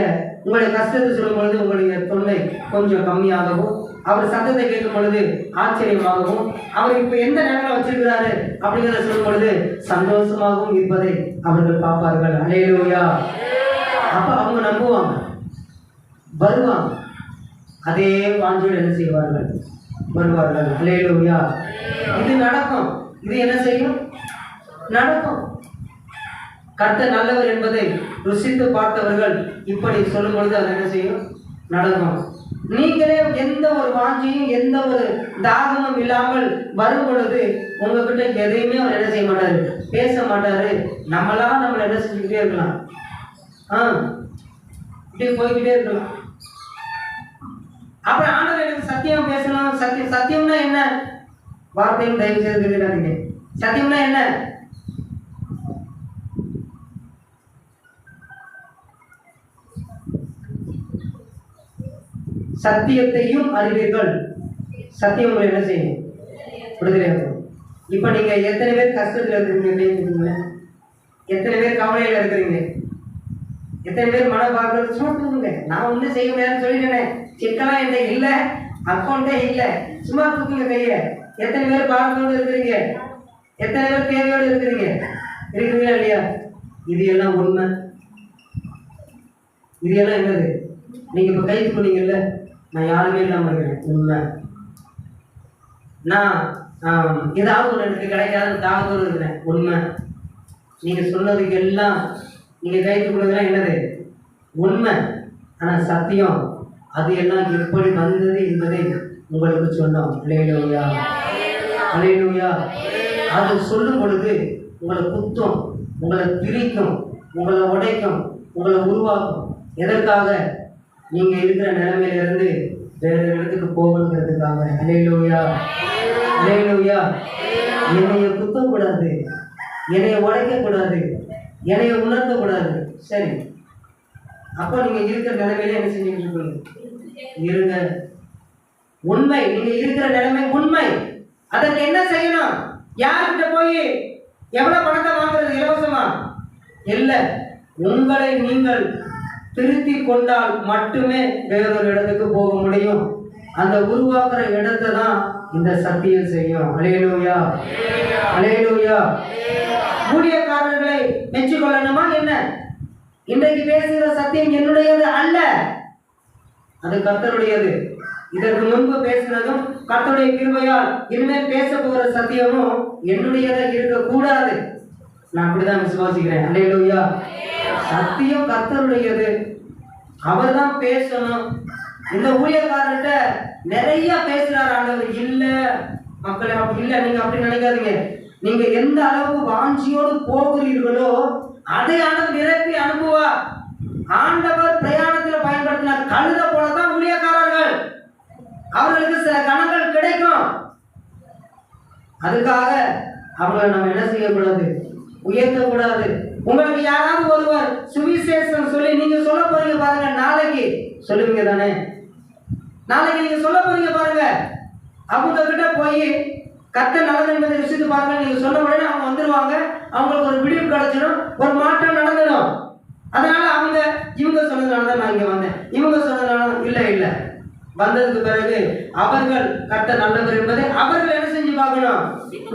உங்களுடைய கஷ்டத்தை சொல்லும் பொழுது உங்களுடைய தொல்லை கொஞ்சம் கம்மியாகவும், அவர் சத்தத்தை கேட்கும் பொழுது ஆச்சரியமாகவும், அவர் இப்ப எந்த நேரத்தில் வச்சிருக்கிறாரு அப்படிங்கிறத சொல்லும் பொழுது சந்தோஷமாகவும் இருப்பதை அவர்கள் பார்ப்பார்கள். அல்லேலூயா. அப்ப அவங்க நம்புவாங்க, வருவாங்க. அதே வாஞ்சோடு என்ன செய்வார்கள்? வருவார்கள். அல்லேலூயா. இது நடக்கும். இது என்ன செய்யும்? நடக்கும். கர்த்தர் நல்லவர் என்பதை ருசித்து பார்த்தவர்கள் இப்படி சொல்லும் பொழுது அது என்ன செய்யும்? நடக்கும். நீங்களே எந்த ஒரு வாஞ்சியும் எந்த ஒரு தாகமும் இல்லாமல் வரும் பொழுது உங்ககிட்ட எதையுமே அவர் என்ன செய்ய மாட்டாரு, பேச மாட்டாரு. நம்மளா நம்மளை என்ன செஞ்சுக்கிட்டே இருக்கலாம், இப்படி போய்கிட்டே இருக்கலாம். அப்புறம் ஆண்டவர் எனக்கு சத்தியம் பேசணும். சத்தியம்னா என்ன? வார்த்தையும் தயவு செய்து தெரியாதீங்க. சத்தியம்னா என்ன? சத்தியத்தையும் அறிவீர்கள், சத்தியம் உங்களை என்ன செய்யும்? விடுதலையாகும். இப்ப நீங்க எத்தனை பேர் கஷ்டத்துல இருக்கிறீங்க? எத்தனை பேர் கவலையில இருக்கிறீங்க? எத்தனை பேர் மன பார்க்கறது? சும்மா தூங்குங்க, நான் ஒன்றும் செய்ய முடியாதுன்னு சொல்லிட்டேன், சிக்கலாம் என்ன இல்லை, அக்கௌண்டே இல்லை, சும்மா தூக்குங்க கைய. எத்தனை பேர் பார்க்கோடு இருக்கிறீங்க? எத்தனை பேர் தேவையோடு இருக்கிறீங்க? இருக்கிறீங்களா இல்லையா? இது எல்லாம் உண்மை. இது எல்லாம் என்னது? நீங்க இப்ப கைது பண்ணீங்கல்ல, நான் யாருமே இல்லாம இருக்கிறேன், உண்மை. நான் ஏதாவது ஒரு எனக்கு கிடைக்காத தாகத்தோடு இருக்கிறேன், உண்மை. நீங்க சொன்னதுக்கு எல்லாம் நீங்க கைது பண்ணதெல்லாம் என்னது? உண்மை. ஆனா சத்தியம் அது எல்லாம் எப்படி வந்தது என்பதை உங்களுக்கு சொன்னோம். அல்லேலூயா. அல்லேலூயா. அது சொல்லும் பொழுது உங்களை குத்தும், உங்களை பிரிக்கும், உங்களை உடைக்கும், உங்களை உருவாக்கும். எதற்காக? நீங்க இருக்கிற நிலைமையிலிருந்து வேற இடத்துக்கு போகணுங்கிறதுக்காக. அல்லேலூயா. அல்லேலூயா. என்னைய குத்தக்கூடாது, என்னைய உடைக்கக்கூடாது, என்னைய உணர்த்தக்கூடாது. சரி, அப்போ நீங்க இருக்கிற நிலைமையில என்ன செஞ்சுட்டு இருக்கீங்க? இருங்க. உண்மை, நீங்க இருக்கிற நிலைமை உண்மை. அதற்கு என்ன செய்யணும்? யார்கிட்ட போய் எவ்வளவு பணத்தை வாங்குறது இலவசமா? இல்ல, உங்களை நீங்கள் திருத்தி கொண்டால் மட்டுமே வேறொரு இடத்துக்கு போக முடியும். அந்த உருவாக்குற இடத்தை தான் இந்த சத்தியம் செய்யும். அல்லேலூயா. அல்லேலூயா. ஊழியக்காரர்களை மெச்சிக்கொள்ளணுமா என்ன? இன்றைக்கு பேசுகிற சத்தியம் என்னுடையது அல்ல, அது கர்த்தருடையது. இதற்கு முன்பு பேசினதும் கர்த்தருடைய கிருபையால் இனிமேல் பேச போகிற சத்தியமும் என்னுடையதாக இருக்கக்கூடாது. நான் அப்படிதான் விசுவாசிக்கிறேன். அல்லேலூயா. சத்தியம் கர்த்தருடையது, அவர் தான் பேசணும். இந்த ஊழியக்காரர்கிட்ட நிறைய பேசுறாரு ஆண்டவர். இல்ல மக்களை அப்படி இல்லை, நீங்க அப்படி நினைக்காதீங்க. நீங்க எந்த அளவுக்கு வாஞ்சியோடு போகிறீர்களோ அதை ஆண்டவர் நிரப்பி அனுப்புவார். ஆண்டவர் பிரயாணத்தில் பயன்படுத்தின கழுத போலதான் ஊழியக்காரர்கள். அவர்களுக்கு சில கணங்கள் கிடைக்கும். அதுக்காக அவங்களை நம்ம என்ன செய்யக்கூடாது? உயர்த்தக்கூடாது. உங்களுக்கு யாராவது ஒருவர் சுவிசேஷம் சொல்லி நீங்க சொல்ல போறீங்க பாருங்க, நாளைக்கு சொல்லுவீங்க தானே? நாளைக்கு நீங்க சொல்ல போறீங்க பாருங்க, அவங்க கிட்ட போய் கர்த்தர் நல்லது என்பதை ருசித்து பாருங்க நீங்க சொன்ன உடனே அவங்க வந்துருவாங்க. அவங்களுக்கு ஒரு விடிவு கிடைச்சிடும், ஒரு மாற்றம் நடந்துடும். அதனால அவங்க இவங்க சொன்னதுனால தான் நான் இங்க வந்தேன், இவங்க சொன்னதுனால இல்லை வந்ததுக்கு பிறகு அவர்கள் கர்த்தர் நல்லவர் என்பதை அவர்கள் என்ன செஞ்சு பார்க்கணும்?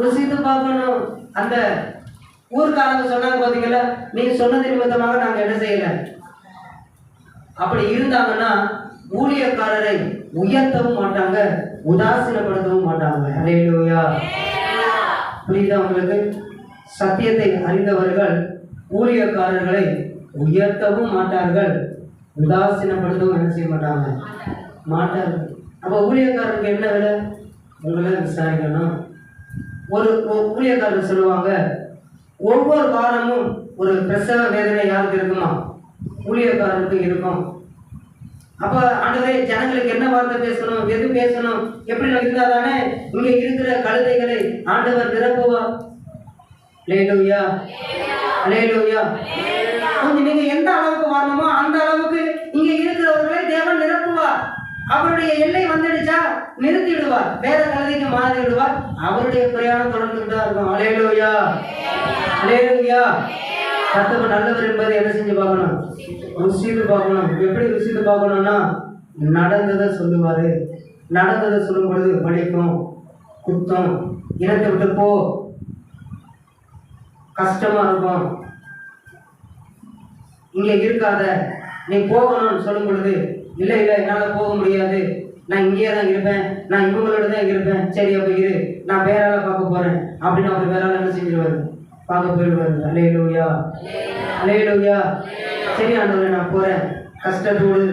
ருசித்து பார்க்கணும். அந்த ஊர்க்காரங்க சொன்னாங்க பாத்தீங்களா, நீ சொன்னது நிமித்தமாக நாங்க என்ன செய்யல. அப்படி இருந்தாங்கன்னா ஊழியக்காரரை உயர்த்தவும் மாட்டாங்க, உதாசீனப்படுத்தவும் மாட்டாங்க. அல்லேலூயா. புரியுதா உங்களுக்கு? சத்தியத்தை அறிந்தவர்கள் ஊழியக்காரர்களை உயர்த்தவும் மாட்டார்கள், உதாசீனப்படுத்தவும் என்ன செய்ய மாட்டார்கள். அப்ப ஊழியக்காரருக்கு என்ன வேலை? உங்களை விசாரிக்கணும். ஒரு ஊழியக்காரர் சொல்லுவாங்க, ஒவ்வொரு வாரமும் ஒரு பிரசவ வேதனை யாருக்கு இருக்குமா? ஊழியக்காரருக்கு இருக்கும். அப்ப ஆண்டவரே ஜனங்களுக்கு என்ன வார்த்தை பேசணும், எது பேசணும், எப்படி இருந்தா தானே இங்க இருக்கிற கழுதைகளை ஆண்டவர் நிரப்புவார். அல்லேலூயா. அல்லேலூயா. கொஞ்சம் நீங்க எந்த அளவுக்கு வரணுமோ அந்த அளவுக்கு இங்க இருக்கிறவர்களை தேவன் நிரப்புவார். அவருடைய எல்லை வந்துடுச்சா நிறுத்திடுவார், வேற கழுதைக்கு மாறி விடுவார். அவருடைய பிரயாணம் தொடர்ந்துட்டு தான் இருக்கும். அல்லேலூயா. அல்லேலூயா. கர்த்தர் நல்லவர் என்பதை என்ன செஞ்சு பார்க்கணும்? ருசித்து பார்க்கணும். எப்படி ருசித்து பார்க்கணும்னா நடந்ததை சொல்லுவாரு. நடந்ததை சொல்லும் பொழுது வலிக்கும், குத்தம், இனத்தை விட்டு போ, கஷ்டமா இருக்கும், இங்க இருக்காத, நீ போகணும்னு சொல்லும் பொழுது இல்லை என்னால போக முடியாது, நான் இங்கேயே தான் இருப்பேன், நான் இவங்களோட தான் இருப்பேன், சரி அப்ப இரு, நான் வேற ஆளை பார்க்க போறேன் அப்படின்னு அவர் வேற ஆளை என்ன செஞ்சிருவாரு? பார்க்க போயிடுவாரு. அல்லேலூயா. அல்லேலூயா. சரி ஆண்டவரே நான் போறேன். கஷ்டத்தோடு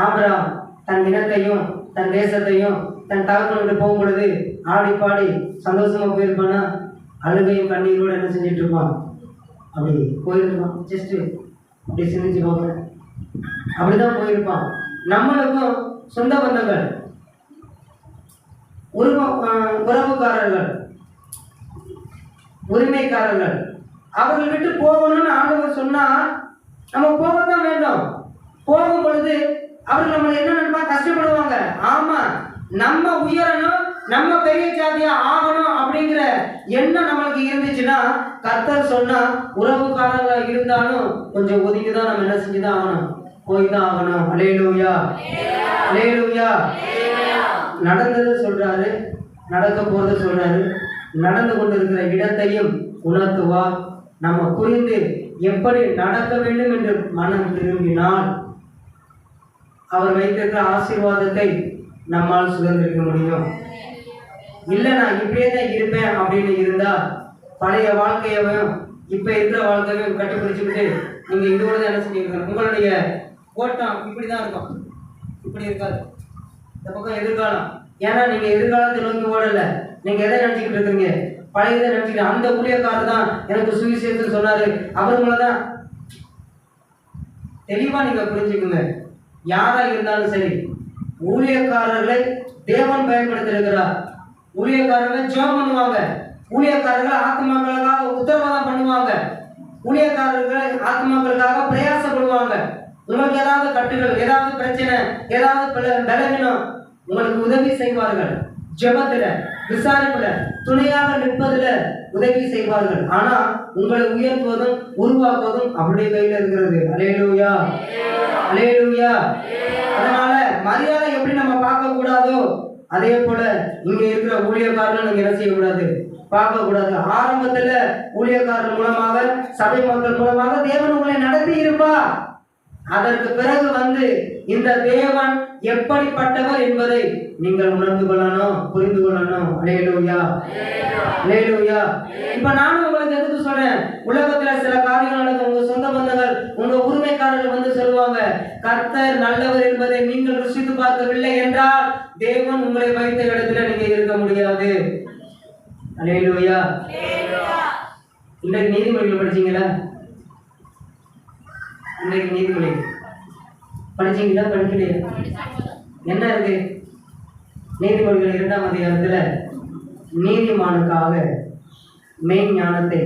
ஆபிரகாம் தன் இனத்தையும் தன் தேசத்தையும் தன் தகப்பனுக்கு போகும் பொழுது ஆடி பாடி சந்தோஷமா போயிருப்பானா? அழுகையும் கண்ணீரோடு என்ன செஞ்சுட்டு இருப்பான்? அப்படி போயிருப்பான். ஜஸ்ட் அப்படி சிந்திச்சு பார்ப்பேன், அப்படிதான் போயிருப்பான். நம்மளுக்கும் சொந்த பந்தங்கள், உறவுக்காரர்கள், உரிமைக்காரர்கள், அவர்கள் விட்டு போகணும்னு ஆண்டவர் சொன்னா நம்ம போகத்தான் வேண்டும். போகும் பொழுது அவர்கள் நம்மளை என்ன நினைப்பா? கஷ்டப்படுவாங்க. ஆமா, நம்ம உயரணும், நம்ம பெரிய ஜாதியா ஆகணும் அப்படிங்கிற எண்ணம் நம்மளுக்கு இருந்துச்சுன்னா கர்த்தர் சொன்னா உறவுக்காரர்களா இருந்தாலும் கொஞ்சம் ஒதுக்கிதான் நம்ம என்ன செஞ்சுதான் ஆகணும், போய் தான் ஆகணும். அல்லேலூயா. அல்லேலூயா. நடந்தது சொல்றாரு, நடக்க போறது சொல்றாரு, நடந்து கொண்டிருக்கிற இடத்தையும் உணர்த்துவார். நம்ம புரிந்து எப்படி நடக்க வேண்டும் என்று மனம் திரும்பினால் அவர் வைத்திருக்கிற ஆசீர்வாதத்தை நம்மால் சுதந்திரிக்க முடியும். இல்லை நான் இப்படியே தான் இருப்பேன் அப்படின்னு இருந்தா பழைய வாழ்க்கையவும் இப்ப இருக்கிற வாழ்க்கையும் கட்டுப்பிடிச்சுக்கிட்டு நீங்க இதோட தான் என்ன செஞ்சுருக்கணும்? உங்களுடைய ஓட்டம் இப்படிதான் இருக்கும், இப்படி இருக்காது. இந்த பக்கம் எதிர்காலம். ஏன்னா நீங்க எதிர்காலத்தை நோக்கி ஓடல, நீங்க எதை நினைச்சுக்கிட்டு இருக்கீங்க? பழையதை நினைச்சுக்கிட்டு. அந்த ஊழியக்காரர் தான் எனக்கு சுவிசேஷம் சொன்னாரு, அவருங்களதான் தெளிவா நீங்க புரிஞ்சுக்குங்க. யாரா இருந்தாலும் சரி, ஊழியக்காரர்களை தேவன் பயன்படுத்திருக்கிறார். ஊழியக்காரர்கள் ஜெபம் பண்ணுவாங்க, ஊழியக்காரர்கள் ஆத்மாக்களுக்காக உத்தரவாதம் பண்ணுவாங்க, ஊழியக்காரர்கள் ஆத்மாக்களுக்காக பிரயாசப்படுவாங்க. உங்களுக்கு ஏதாவது கட்டுகள், ஏதாவது பிரச்சனை, ஏதாவது பலவீனம், உங்களுக்கு உதவி செய்வார்கள். ஜெபத்துல, விசாரிப்புல, துணையாக நிற்பதுல உதவி செய்வார்கள். ஆனா உங்களை உயர்த்துவதும் உருவாக்குவதும் அவருடைய கையில இருக்கிறது. அல்லேலூயா. அல்லேலூயா. அதனால மரியாதை எப்படி நம்ம பார்க்க கூடாதோ அதே போல இங்க இருக்கிற ஊழியக்காரர்கள் நீங்க என்ன செய்யக்கூடாது? பார்க்க கூடாது. ஆரம்பத்துல ஊழியக்காரர்கள் மூலமாக, சபை மக்கள் மூலமாக தேவன் உங்களை நடத்தி இருப்பா. அதற்கு பிறகு வந்து இந்த தேவன் எப்படிப்பட்டவர் என்பதை நீங்கள் உணர்ந்து கொள்ளணும், புரிந்து கொள்ளணும். அல்லேலூயா, அல்லேலூயா. இப்ப நானும் உங்களுக்கு எதுக்கு சொல்றேன், உலகத்துல சில காரியங்கள் நடக்கும். உங்க சொந்த பந்தங்கள், உங்க உரிமைக்காரர்கள் வந்து சொல்லுவாங்க, கர்த்தர் நல்லவர் என்பதை நீங்கள் ருசித்து பார்க்கவில்லை என்றால் தேவன் உங்களை வைத்த இடத்துல நீங்க இருக்க முடியாது. அல்லேலூயா. இன்றைக்கு நீதிமொழிகள் படிச்சீங்களா? இன்றைக்கு நீதிமொழி படிச்சீங்களா? படிக்கலையா? என்ன இருக்கு? நீதிமொழிகள் 2ஆம் அதிகாரத்துல நீதிமானுக்காக மெய் ஞானத்தை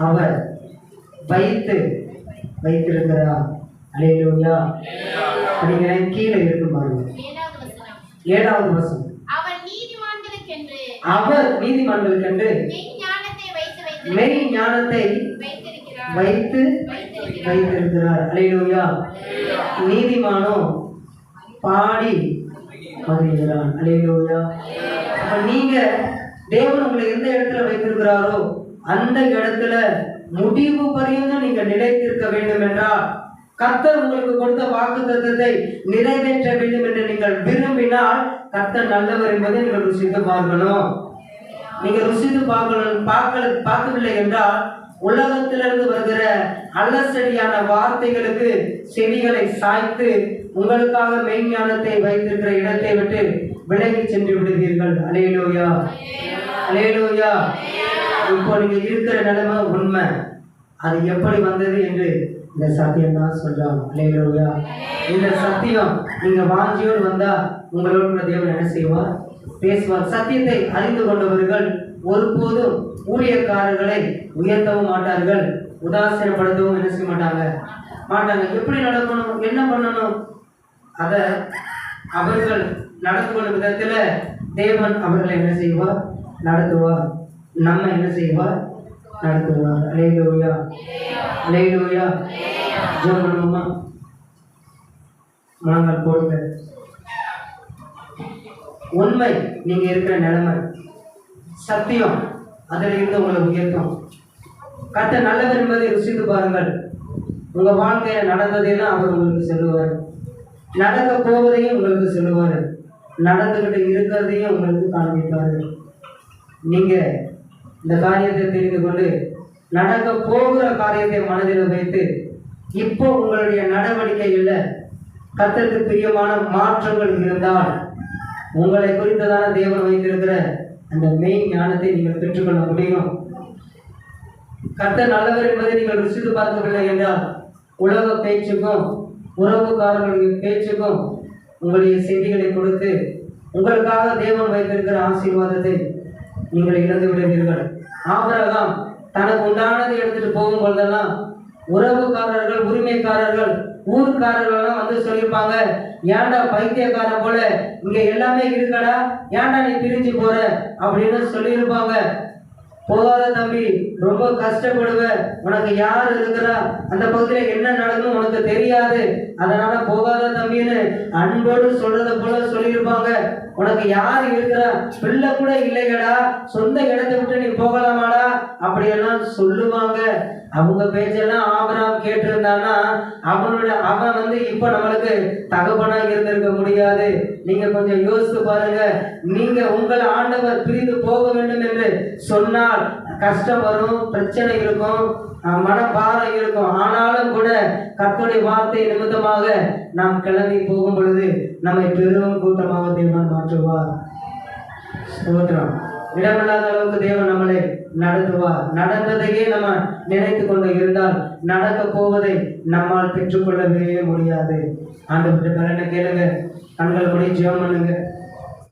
அவர் வைத்திருக்கிறார். அல்லேலூயா. படிக்கிறேன், கீழே இருக்கு பாருங்க. 7வது வசனம். அவர் நீதிமான்களுக்கென்று மெய் ஞானத்தை வைத்திருக்கிறார். அல்லேலூயா. நீதிமானோ பாடி மகிழ்கிறான். அல்லேலூயா. நீங்க தேவன் உங்களை எந்த இடத்துல வைத்திருக்கிறாரோ அந்த இடத்துல முடிவு பரியந்தம் நீங்க நிலைத்திருக்க வேண்டும் என்றால், கர்த்தர் உங்களுக்கு கொடுத்த வாக்குத்தத்தத்தை நிறைவேற்ற வேண்டும் என்று நீங்கள் விரும்பினால், கர்த்தர் நல்லவர் என்பதை நீங்கள் ருசித்து பார்க்கணும். நீங்க ருசித்து பார்க்கவில்லை என்றால், உலகத்திலிருந்து வருகிற அலசடியான வார்த்தைகளுக்கு செவிகளை சாய்த்து உங்களுக்காக மெய்ஞானத்தை வைத்திருக்கிற இடத்தை விட்டு விலகி சென்று விடுவீர்கள். அல்லேலூயா, அல்லேலூயா. இப்போ நீங்க இருக்கிற நிலைமை உண்மை. அது எப்படி வந்தது என்று இந்த சத்தியம் தான் சொல்றாங்க. அல்லேலூயா. இந்த சத்தியம் நீங்க வாஞ்சியோடு வந்தா உங்களோட தேவன் என்ன செய்வார்? பேசுவார். சத்தியத்தை அறிந்து கொண்டவர்கள் ஒருபோதும் ஊழியக்காரர்களை உயர்த்தவும் மாட்டார்கள், உதாசீனப்படுத்தவும் என்ன செய்ய மாட்டாங்க. எப்படி நடக்கணும், என்ன பண்ணணும், அத அவர்கள் நடந்து கொள்ளும் விதத்துல தேவன் அவர்களை என்ன செய்வார்? நடத்துவார். நம்ம என்ன செய்வார்? நடத்துவார். அல்லேலூயா, அல்லேலூயா. ஜெபம் பண்ணுவோமா? முழங்கால் போடுங்க. உண்மை நீங்க இருக்கிற நிலைமை, சத்தியம் அதில் இருந்து உங்களை உயர்த்தும். கர்த்தர் நல்லவர் என்பதை ருசித்து பாருங்கள். உங்க வாழ்க்கையில நடந்ததையெல்லாம் அவர் உங்களுக்கு சொல்லுவார், நடக்க போவதையும் உங்களுக்கு சொல்லுவார், நடந்துகிட்டு இருக்கிறதையும் உங்களுக்கு காண்பிப்பாரு. நீங்க இந்த காரியத்தை தெரிந்து கொண்டு நடக்க போகிற காரியத்தை மனதில் வைத்து இப்போ உங்களுடைய நடவடிக்கையில் கர்த்தருக்கு பிரியமான மாற்றங்கள் இருந்தால், உங்களை குறித்ததான தேவன் வைத்திருக்கிற அந்த மெய் ஞானத்தை நீங்கள் பெற்றுக்கொள்ள முடியும். கர்த்தர் நல்லவர் என்பதை நீங்கள் ருசித்து பார்க்கவில்லை என்றால், உலக பேச்சுக்கும் உறவுக்காரர்களுடைய பேச்சுக்கும் உங்களுடைய செய்திகளை கொடுத்து உங்களுக்காக தேவன் வைத்திருக்கிற ஆசீர்வாதத்தை நீங்கள் இழந்து விடுவீர்கள். ஆபிரகாம் தனக்கு உண்டானதை எடுத்துட்டு போகும் பொழுதெல்லாம் உறவுக்காரர்கள், உரிமைக்காரர்கள், ஊர்க்காரர்கள் வந்து சொல்லியிருப்பாங்க, ஏன்டா பைத்தியக்காரன் போல இங்க எல்லாமே இருக்கடா, ஏன்டா நீ பிரிஞ்சு போற அப்படின்னு சொல்லியிருப்பாங்க. போகாத தம்பி, ரொம்ப கஷ்டப்படுவ, உனக்கு யார் இருக்கிறா, அந்த பகுதியில என்ன நடக்கும் உனக்கு தெரியாது, அதனால போகாத தம்பின்னு அன்போடு சொல்றத போல சொல்லியிருப்பாங்க. உனக்கு யார் இருக்கிறா, பிள்ளை கூட இல்லையடா, சொந்த இடத்தை விட்டு நீ போகலாமாடா அப்படியெல்லாம் சொல்லுவாங்க. அவங்க பேச்செல்லாம் ஆபிரகாம் கேட்டிருந்தானா அவன் வந்து இப்ப நம்மளுக்கு தகப்பனா இருந்திருக்க முடியாது. நீங்க கொஞ்சம் யோசித்து பாருங்க. நீங்க உங்களை ஆண்டவர் பிரிந்து போக வேண்டும் என்று சொன்னால் கஷ்டம் வரும், பிரச்சனை இருக்கும், மனபாரம் இருக்கும். ஆனாலும் கூட கர்த்தருடைய வார்த்தை நிமித்தமாக நாம் கிளம்பி போகும் பொழுது நம்மை பெரும் கூட்டமாக தேவன் மாற்றுவார். ஸ்தோத்திரம். இடமில்லாத அளவுக்கு தேவன் நம்மளை நடத்துவார். நடந்ததையே நம்ம நினைத்து கொண்டு இருந்தால் நடக்க போவதை நம்மால் பெற்றுக்கொள்ளவே முடியாது. ஆண்டவர்கிட்ட கேளுங்க, கண்கள் மூடி ஜெபம் பண்ணுங்க.